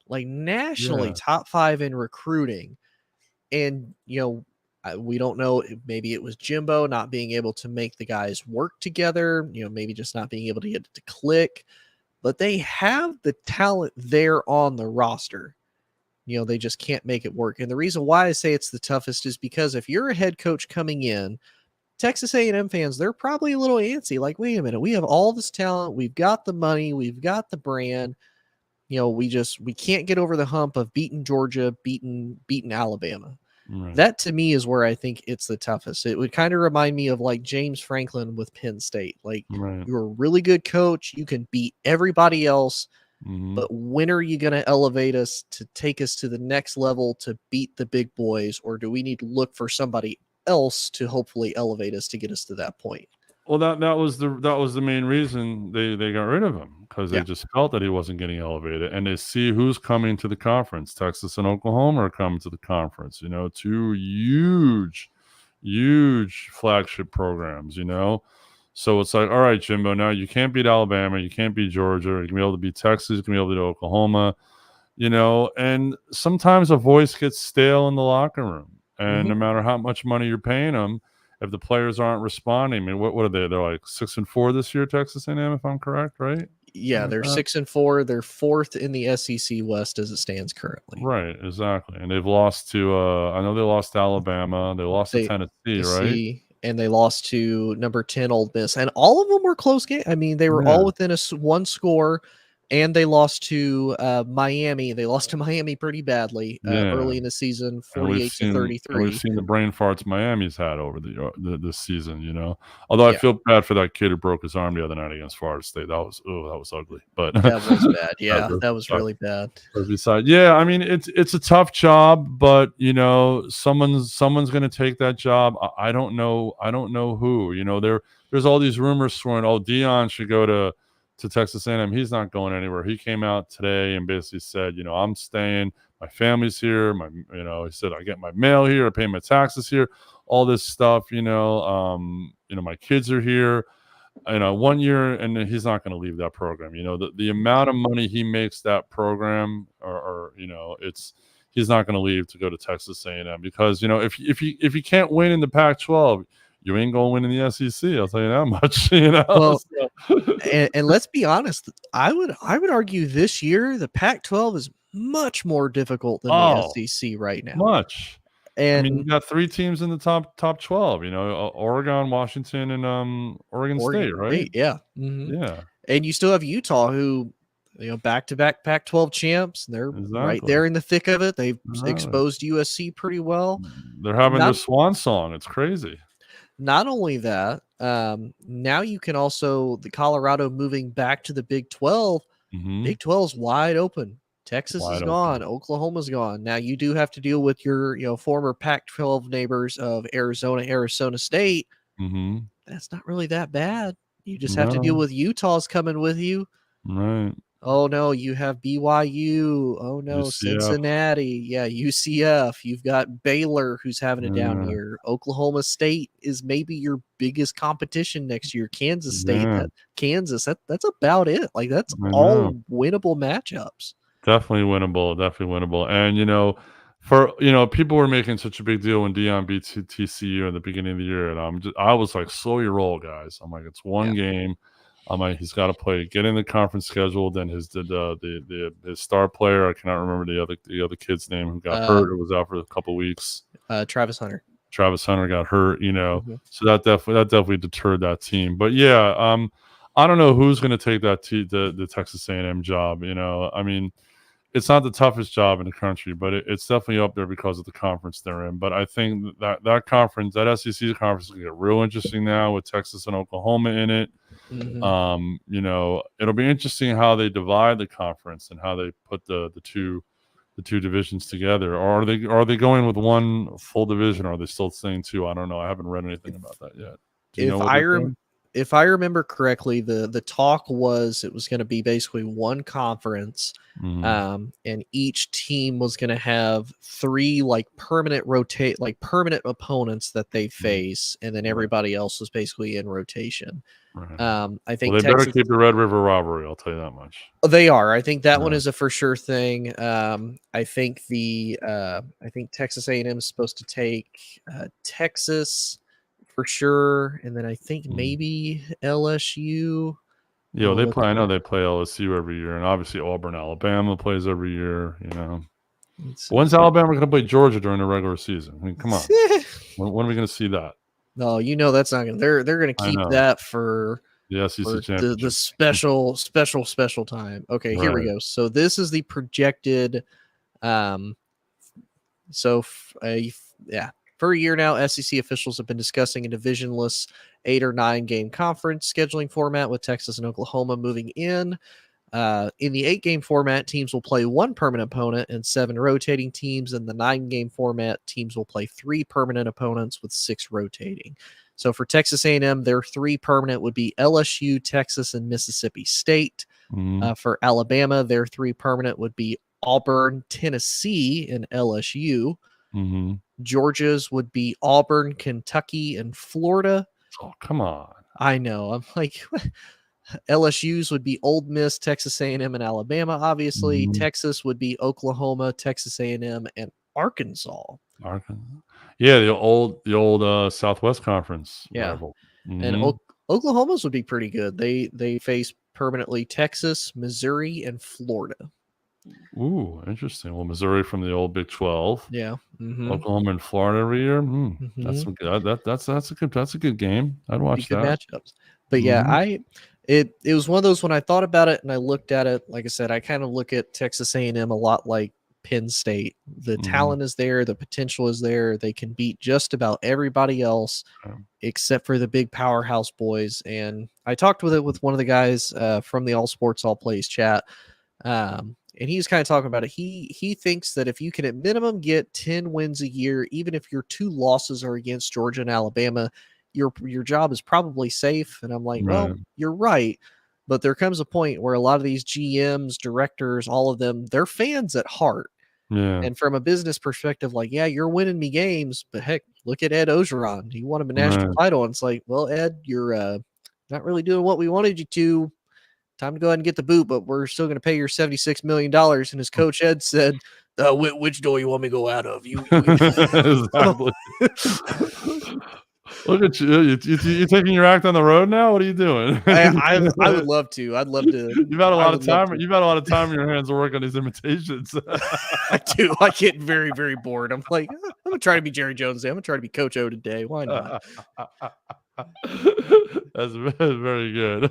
like nationally Yeah. top 5 in recruiting. And, we don't know, maybe it was Jimbo not being able to make the guys work together, maybe just not being able to get it to click, but they have the talent there on the roster. They just can't make it work. And the reason why I say it's the toughest is because if you're a head coach coming in, Texas A&M fans, they're probably a little antsy. Like, wait a minute, we have all this talent, we've got the money, we've got the brand. We can't get over the hump of beating Georgia, beating Alabama. Right. That to me is where I think it's the toughest. It would kind of remind me of like James Franklin with Penn State. Like, Right. you're a really good coach, you can beat everybody else, Mm-hmm. but when are you going to elevate us to take us to the next level to beat the big boys, or do we need to look for somebody else to hopefully elevate us to get us to that point? Well, that was the main reason they got rid of him, because they Yeah. just felt that he wasn't getting elevated, and they see who's coming to the conference. Texas and Oklahoma are coming to the conference. Two huge flagship programs. So it's like, all right, Jimbo, now you can't beat Alabama, you can't beat Georgia, you can be able to beat Texas, you can be able to beat Oklahoma. And sometimes a voice gets stale in the locker room, and no Hmm. matter how much money you're paying them, if the players aren't responding, I mean, what are they? They're like 6-4 this year, Texas A&M, if I'm correct, right? Yeah, Something they're like that. 6-4. They're fourth in the SEC West as it stands currently. Right, exactly. And they've lost to I know they lost to Alabama, they lost to They Tennessee, right? Tennessee, and they lost to number 10 Old Miss, and all of them were close games. I mean, they were all Yeah, within one score, and they lost to Miami. They lost to Miami pretty badly yeah. early in the season, And we've 48 to seen and we've 33. seen the brain farts Miami's had over this season. Although I Yeah, feel bad for that kid who broke his arm the other night against Florida State. That was ugly. But that was bad. that's Yeah, that was beside really bad. that's beside. Yeah, I mean it's a tough job, but someone's going to take that job. I don't know. I don't know who. There's all these rumors swirling. Oh, Dion should go to Texas A&M. He's not going anywhere. He came out today and basically said, I'm staying. My family's here. He said, I get my mail here. I pay my taxes here. All this stuff. My kids are here. 1 year, and he's not going to leave that program. The amount of money he makes that program, it's he's not going to leave to go to Texas A&M, because if you can't win in the Pac-12, you ain't going to win in the SEC. I'll tell you that much. Well, So. and let's be honest, I would argue this year the Pac-12 is much more difficult than the Oh, SEC right now. much. I mean, you And got 3 teams in the top 12. Oregon, Washington, and Oregon Oregon State, right? State, yeah. Mhm. Yeah, And you still have Utah who, back-to-back Pac-12 champs. They're right exactly. there in the thick of it. They've Exactly. exposed USC pretty well. They're having their Not swan song. It's crazy. not only that, now you can also the Colorado moving back to the Big 12. Mhm. Big 12's wide open. Texas is Wide gone. open. Oklahoma's gone. Now you do have to deal with your, former Pac-12 neighbors of Arizona State. Mhm. That's not really that bad. You just have to deal No. with Utah's coming with you. Right. Oh no, you have BYU. Oh no, UCF. Cincinnati. Yeah, UCF. You've got Baylor who's having a down Yeah. year. Oklahoma State is maybe your biggest competition next year. Kansas State, Yeah. that's about it. Like that's I know. all winnable matchups. Definitely winnable. Definitely winnable. And people were making such a big deal when Dion beat TCU in the beginning of the year, and I was like, slow your roll, guys. I'm like, it's one Yeah. game. I'm like, he's got to play, get in the conference schedule. Then his star player, I cannot remember the other kid's name, who got Uh, hurt. It was out for a couple weeks. Travis Hunter. Travis Hunter got hurt. Mhm. So that definitely deterred that team. But yeah, I don't know who's going to take the Texas A&M job. I mean, it's not the toughest job in the country, but it's definitely up there because of the conference they're in. But I think that conference, that SEC conference, is going to get real interesting now with Texas and Oklahoma in it. Mhm. It'll be interesting how they divide the conference and how they put the two divisions together. Or are they going with one full division? Or are they still saying two? I don't know. I haven't read anything about that yet. Do you know If what I they're rem doing? if I remember correctly, the talk was it was going to be basically one conference, Mhm. and each team was going to have three like permanent opponents that they Mhm. face, and then Right, everybody else was basically in rotation. right. I Well, think they better Texas. keep the Red River Robbery, I'll tell you that much. They are. I think that one Yeah. is a for sure thing. I think Texas A&M is supposed to take Texas for sure, and then I think Mm. maybe LSU. Yeah, I'll they look play I it know up. they play LSU every year, and obviously Auburn, Alabama plays every year, you know. Let's When's see. Alabama gonna play Georgia during the regular season? I mean, come on. When are we gonna see that? No, that's not gonna. They're gonna I keep know. that for The SEC the championship game. special time. Okay, here we Right. go. So this is the projected. Um, So, yeah, for a year now, SEC officials have been discussing a divisionless 8 or 9 game conference scheduling format with Texas and Oklahoma moving in. In the 8 game format, teams will play one permanent opponent and 7 rotating teams. In the 9 game format, teams will play 3 permanent opponents with 6 rotating. So for Texas A&M, their 3 permanent would be LSU, Texas, and Mississippi State. Mhm. For Alabama, their 3 permanent would be Auburn, Tennessee, and LSU. Mhm. Georgia's would be Auburn, Kentucky, and Florida. Oh, come on. I know. I'm like, LSU's would be Old Miss, Texas A&M, and Alabama. Obviously, Mhm. Texas would be Oklahoma, Texas A&M, and Arkansas. Arkansas. Yeah, the old Southwest Conference Yeah, rival. and Mhm. Oklahoma's would be pretty good. They face permanently Texas, Missouri, and Florida. Ooh, interesting. Well, Missouri from the old Big 12, Yeah. Mm-hmm. Oklahoma and Florida every year. That's Mm-hmm. some good. That's a good game. I'd Be watch good that. matchups. But yeah, Mhm. it was one of those when I thought about it and I looked at it, like I said, I kind of look at Texas A&M a lot like Penn State. The Mhm. talent is there, the potential is there. They can beat just about everybody else Yeah. except for the big powerhouse boys. And I talked with one of the guys from the All Sports All Plays chat. And he's kind of talking about it. He thinks that if you can at minimum get 10 wins a year, even if your 2 losses are against Georgia and Alabama, your job is probably safe. And I'm like, well, Right. you're right. But there comes a point where a lot of these GMs, directors, all of them, they're fans at heart. Yeah. And from a business perspective, like, yeah, you're winning me games, but heck, look at Ed Ogeron. He won him a national Right. title. And it's like, well, Ed, you're not really doing what we wanted you to. Time to go ahead and get the boot, but we're still going to pay your $76 million. And his coach Ed said, "Which door you want me to go out of? You." Exactly. Look at you. You taking your act on the road now? What are you doing? I would love to. I'd love to. You've had a I lot of would love time. to. You've had a lot of time in your hands to work on these imitations. I do. I get very, very bored. I'm like, I'm gonna try to be Jerry Jones today. I'm gonna try to be Coach O today. Why not? That's very good.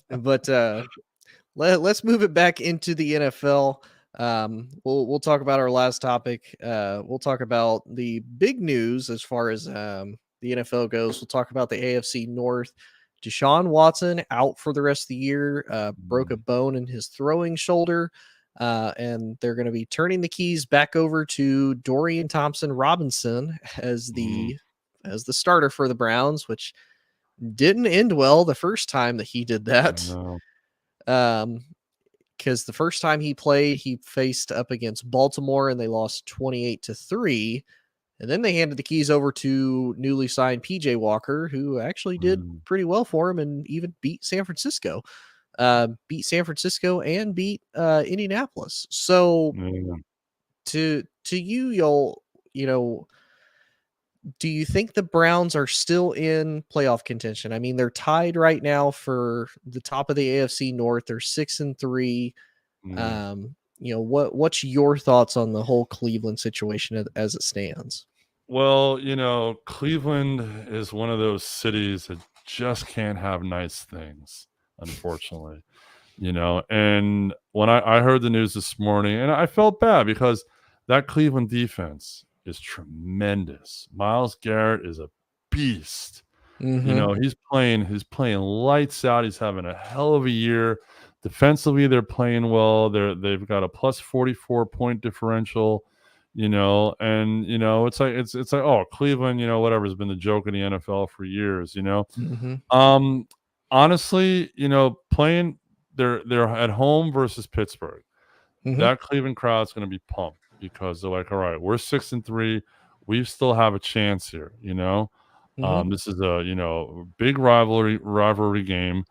But let's move it back into the NFL. We'll talk about our last topic. We'll talk about the big news as far as the NFL goes. We'll talk about the AFC North. Deshaun Watson out for the rest of the year. Broke a bone in his throwing shoulder. And they're going to be turning the keys back over to Dorian Thompson Robinson Mhm. as the starter for the Browns, which didn't end well the first time that he did that. No. Um, because the first time he played, he faced up against Baltimore and they lost 28-3. And then they handed the keys over to newly signed PJ Walker, who actually did Mm. pretty well for him and even beat San Francisco. Beat San Francisco and beat Indianapolis. So Yeah. to you, you know, do you think the Browns are still in playoff contention? I mean, they're tied right now for the top of the AFC North. They're 6-3. Yeah. What's your thoughts on the whole Cleveland situation as it stands? Well, Cleveland is one of those cities that just can't have nice things, unfortunately. And when I heard the news this morning, and I felt bad because that Cleveland defense is tremendous. Miles Garrett is a beast. Mhm. He's playing lights out. He's having a hell of a year. Defensively, they're playing well. They've got a plus 44 point differential. and it's like, oh, Cleveland, whatever, has been the joke of the NFL for years. Mm-hmm. Um, honestly, playing they're at home versus Pittsburgh. Mm-hmm. That Cleveland crowd's going to be pumped because they're like, all right, we're 6-3, we still have a chance here. Mm-hmm. This is a big rivalry game.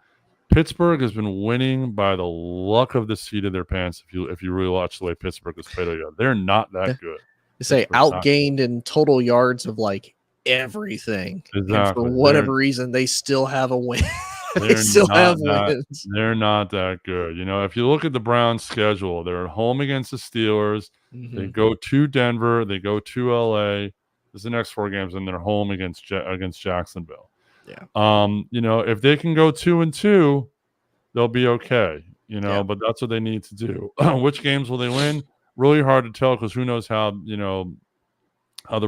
Pittsburgh has been winning by the luck of the seat of their pants. If you really watch the way Pittsburgh has played, they're not Yeah. that good. They say Pittsburgh's not outgained in total yards of like everything, and for exactly. whatever reason, they still have a win. They They're still not have that wins. they're not that good. If you look at the Browns' schedule, they're at home against the Steelers. They Mm-hmm. go to Denver. They go to LA. This is the next 4 games, and they're home against Jacksonville. Yeah. If they can go 2-2, they'll be okay. Yeah. But that's what they need to do. Which games will they win? Really hard to tell because who knows how the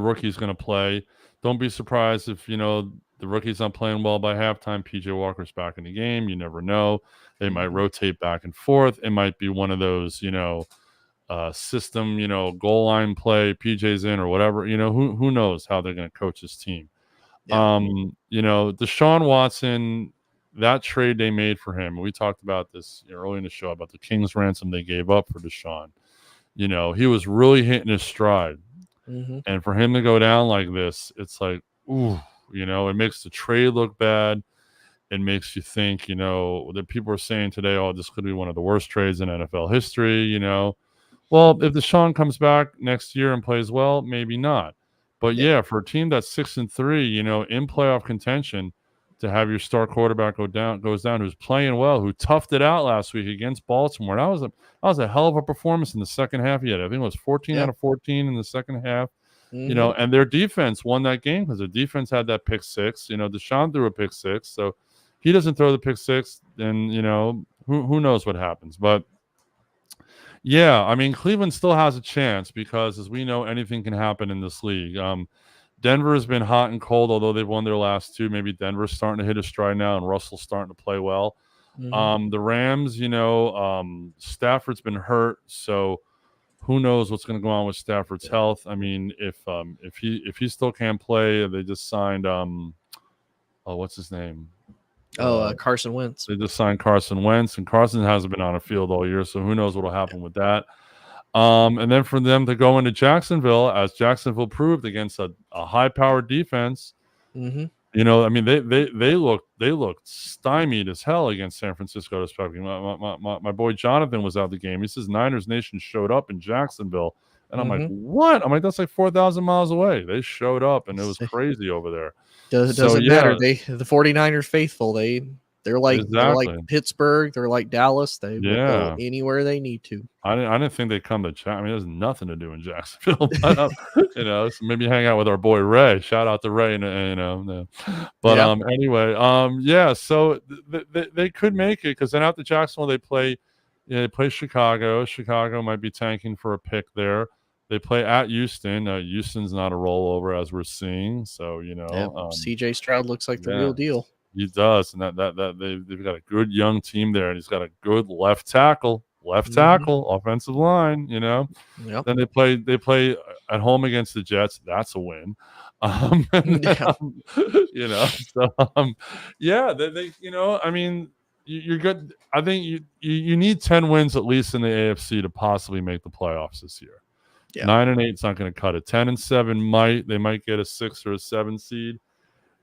rookie's going to play. Don't be surprised if the rookie's not playing well by halftime. PJ Walker's back in the game. You never know. They might Mm-hmm. rotate back and forth. It might be one of those system goal line play. PJ's in or whatever. Who knows how they're going to coach this team. Yeah. Deshaun Watson. That trade they made for him. We talked about this early in the show about the King's ransom they gave up for Deshaun. He was really hitting his stride. Mm-hmm. And for him to go down like this, it's like, ooh, it makes the trade look bad. It makes you think, that people are saying today, oh, this could be one of the worst trades in NFL history. Well, if Deshaun comes back next year and plays well, maybe not. But Yeah. yeah, for a team that's 6-3, in playoff contention, to have your star quarterback goes down, who's playing well, who toughed it out last week against Baltimore. That was a hell of a performance in the second half. Yet I think it was 14 Yeah. out of 14 in the second half. Mm-hmm. And their defense won that game because their defense had that pick six. Deshaun threw a pick six, so he doesn't throw the pick six, then who knows what happens. But yeah, I mean, Cleveland still has a chance because, as we know, anything can happen in this league. Denver has been hot and cold, although they've won their last two. Maybe Denver's starting to hit a stride now, and Russell's starting to play well. Mm-hmm. The Rams, Stafford's been hurt, so who knows what's going to go on with Stafford's health? I mean, if he still can't play, they just signed what's his name? Carson Wentz. They just signed Carson Wentz, and Carson hasn't been on a field all year, so who knows what will happen with that. And then for them to go into Jacksonville, as Jacksonville proved against a high-powered defense, Mm-hmm. I mean, they looked stymied as hell against San Francisco. Respectively, my boy Jonathan was out the game. He says Niners Nation showed up in Jacksonville, and I'm like, Mm-hmm. what? I'm like, that's like 4,000 miles away. They showed up, and it was crazy over there. Doesn't matter. The 49ers faithful. They're like exactly. Pittsburgh. They're like Dallas. They will go Yeah. anywhere they need to. I didn't think they'd come to Jacksonville. I mean, there's nothing to do in Jacksonville. But, so maybe hang out with our boy Ray. Shout out to Ray. But Yeah. anyway, yeah. So they could make it because then after Jacksonville they play Chicago. Chicago might be tanking for a pick there. They play at Houston. Houston's not a rollover as we're seeing. So C.J. Stroud looks like the real deal. He does, and that they've got a good young team there, and he's got a good left tackle, offensive line. Yep. Then they play at home against the Jets. That's a win. Yeah, they I mean, you're good. I think you need 10 wins at least in the AFC to possibly make the playoffs this year. Yeah. 9-8 is not going to cut it. 10-7 they might get a 6 or a 7 seed.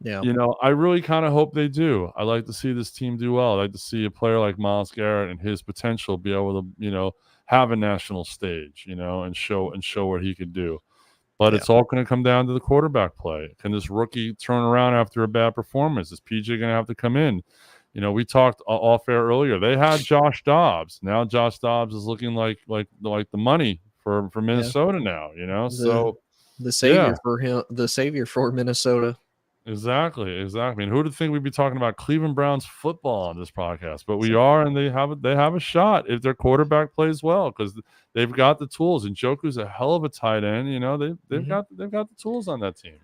Yeah. I really kind of hope they do. I like to see this team do well. I like to see a player like Myles Garrett and his potential be able to, have a national stage, and show what he could do. But it's all going to come down to the quarterback play. Can this rookie turn around after a bad performance? Is PJ going to have to come in? We talked off air earlier. They had Josh Dobbs. Now Josh Dobbs is looking like the money for Minnesota now. So the savior for him, the savior for Minnesota. Exactly. And who would think we'd be talking about Cleveland Browns football on this podcast? But we are, and they have a shot if their quarterback plays well because they've got the tools. And Njoku's a hell of a tight end. They've got the tools on that team.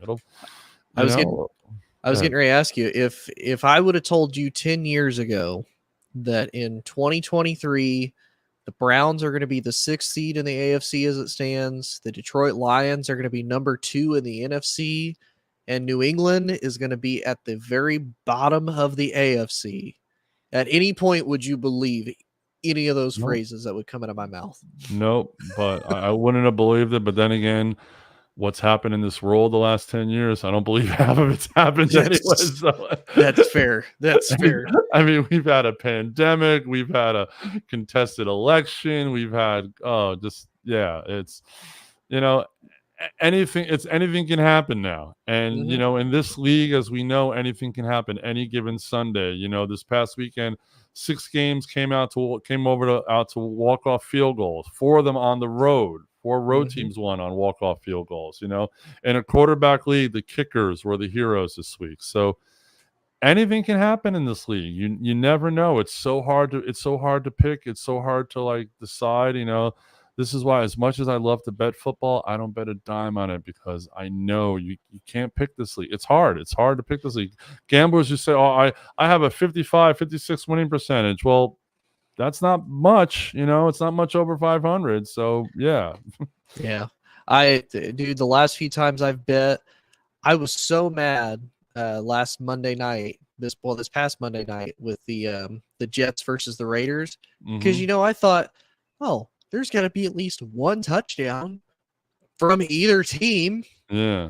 I was getting ready to ask you if I would have told you 10 years ago that in 2023 The Browns are going to be the 6th seed in the AFC as it stands. The Detroit Lions are going to be number 2 in the NFC. And New England is going to be at the very bottom of the AFC. At any point, would you believe any of those Nope. phrases that would come out of my mouth? Nope. But I wouldn't have believed it. But then again, what's happened in this world the last 10 years, I don't believe half of it's happened anyway. So That's fair. That's fair. I mean, we've had a pandemic, we've had a contested election, we've had it's anything can happen now. And in this league, as we know, anything can happen any given Sunday. This past weekend, 6 games came out to walk-off field goals, 4 of them on the road. 4 road teams won on walk-off field goals. In a quarterback league, the kickers were the heroes this week. So anything can happen in this league. You never know. It's so hard to pick. It's so hard to decide. This is why, as much as I love to bet football, I don't bet a dime on it, because I know you can't pick this league. It's hard. It's hard to pick this league. Gamblers just say, "Oh, I have a 55, 56 winning percentage." Well, that's not much. It's not much over 500. So yeah. Yeah. Dude, the last few times I've bet, I was so mad last Monday night, this past Monday night, with the Jets versus the Raiders, because I thought, oh, there's got to be at least one touchdown from either team. Yeah.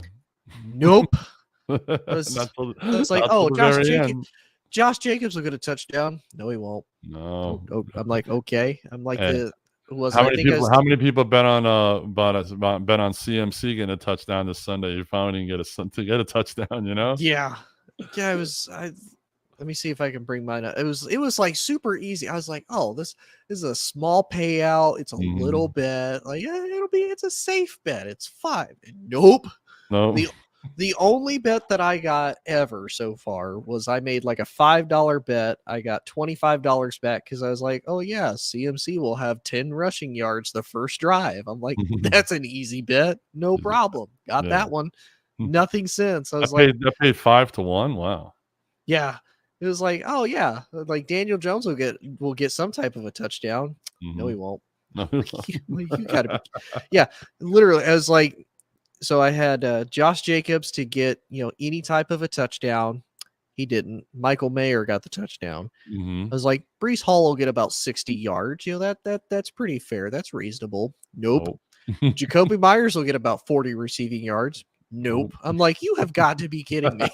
Nope. I was like, oh, Josh Jacobs will get a touchdown. No, he won't. No. I'm like, okay. I'm like, hey. How many people bet on CMC getting a touchdown this Sunday? You finally get a touchdown, Yeah. Let me see if I can bring mine up. It was like super easy. I was like, oh, this is a small payout. It's a little bet. Like, yeah, it's a safe bet. It's fine. Nope. The only bet that I got ever so far was I made like a $5 bet. I got $25 back because I was like, oh yeah, CMC will have 10 rushing yards the first drive. I'm like, that's an easy bet. No problem. Got that one. Nothing since. I paid 5 to 1. Wow. Yeah. It was like, oh yeah, like Daniel Jones will get some type of a touchdown. No, he won't. No, you gotta be. Yeah, literally. I was like, so I had Josh Jacobs to get any type of a touchdown. He didn't. Michael Mayer got the touchdown. I was like, Breece Hall will get about 60 yards. That's pretty fair. That's reasonable. Nope. Jacoby Myers will get about 40 receiving yards. Nope. I'm like, you have got to be kidding me.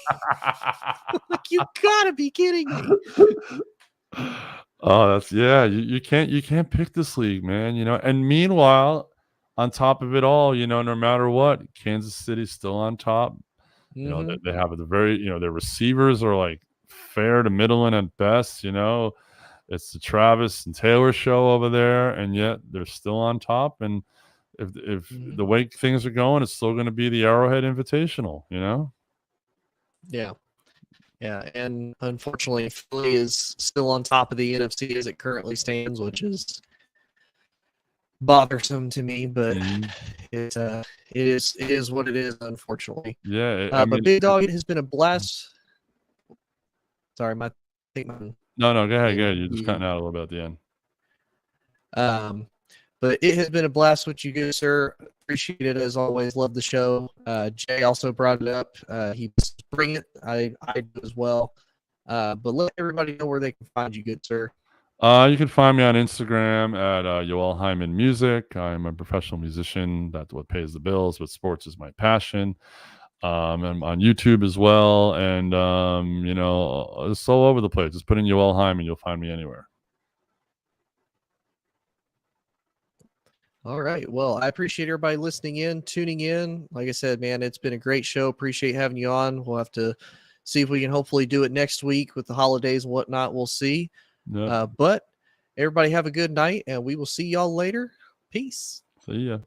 Like, you gotta be kidding me. Oh, you can't pick this league, man. And meanwhile, on top of it all, no matter what, Kansas City's still on top. They have the very, their receivers are like fair to middle and at best. It's the Travis and Taylor show over there, and yet they're still on top. And if the way things are going, it's still going to be the Arrowhead Invitational, Yeah. Yeah, and unfortunately, Philly is still on top of the NFC as it currently stands, which is bothersome to me, but it is what it is, unfortunately. Yeah, but Big Dog, it has been a blast. Sorry, no, go ahead. You're just cutting out a little bit at the end. But it has been a blast with you guys, sir. Appreciate it as always. Love the show. Jay also brought it up. He was bring it. I do as well. But let everybody know where they can find you, good sir. You can find me on Instagram at Yoel Hyman Music. I'm a professional musician. That's what pays the bills, but sports is my passion. I'm on YouTube as well. And, it's all over the place. Just put in Yoel Hyman. You'll find me anywhere. All right. Well, I appreciate everybody listening in, tuning in. Like I said, man, it's been a great show. Appreciate having you on. We'll have to see if we can hopefully do it next week with the holidays and whatnot. We'll see. But everybody have a good night, and we will see y'all later. Peace. See ya.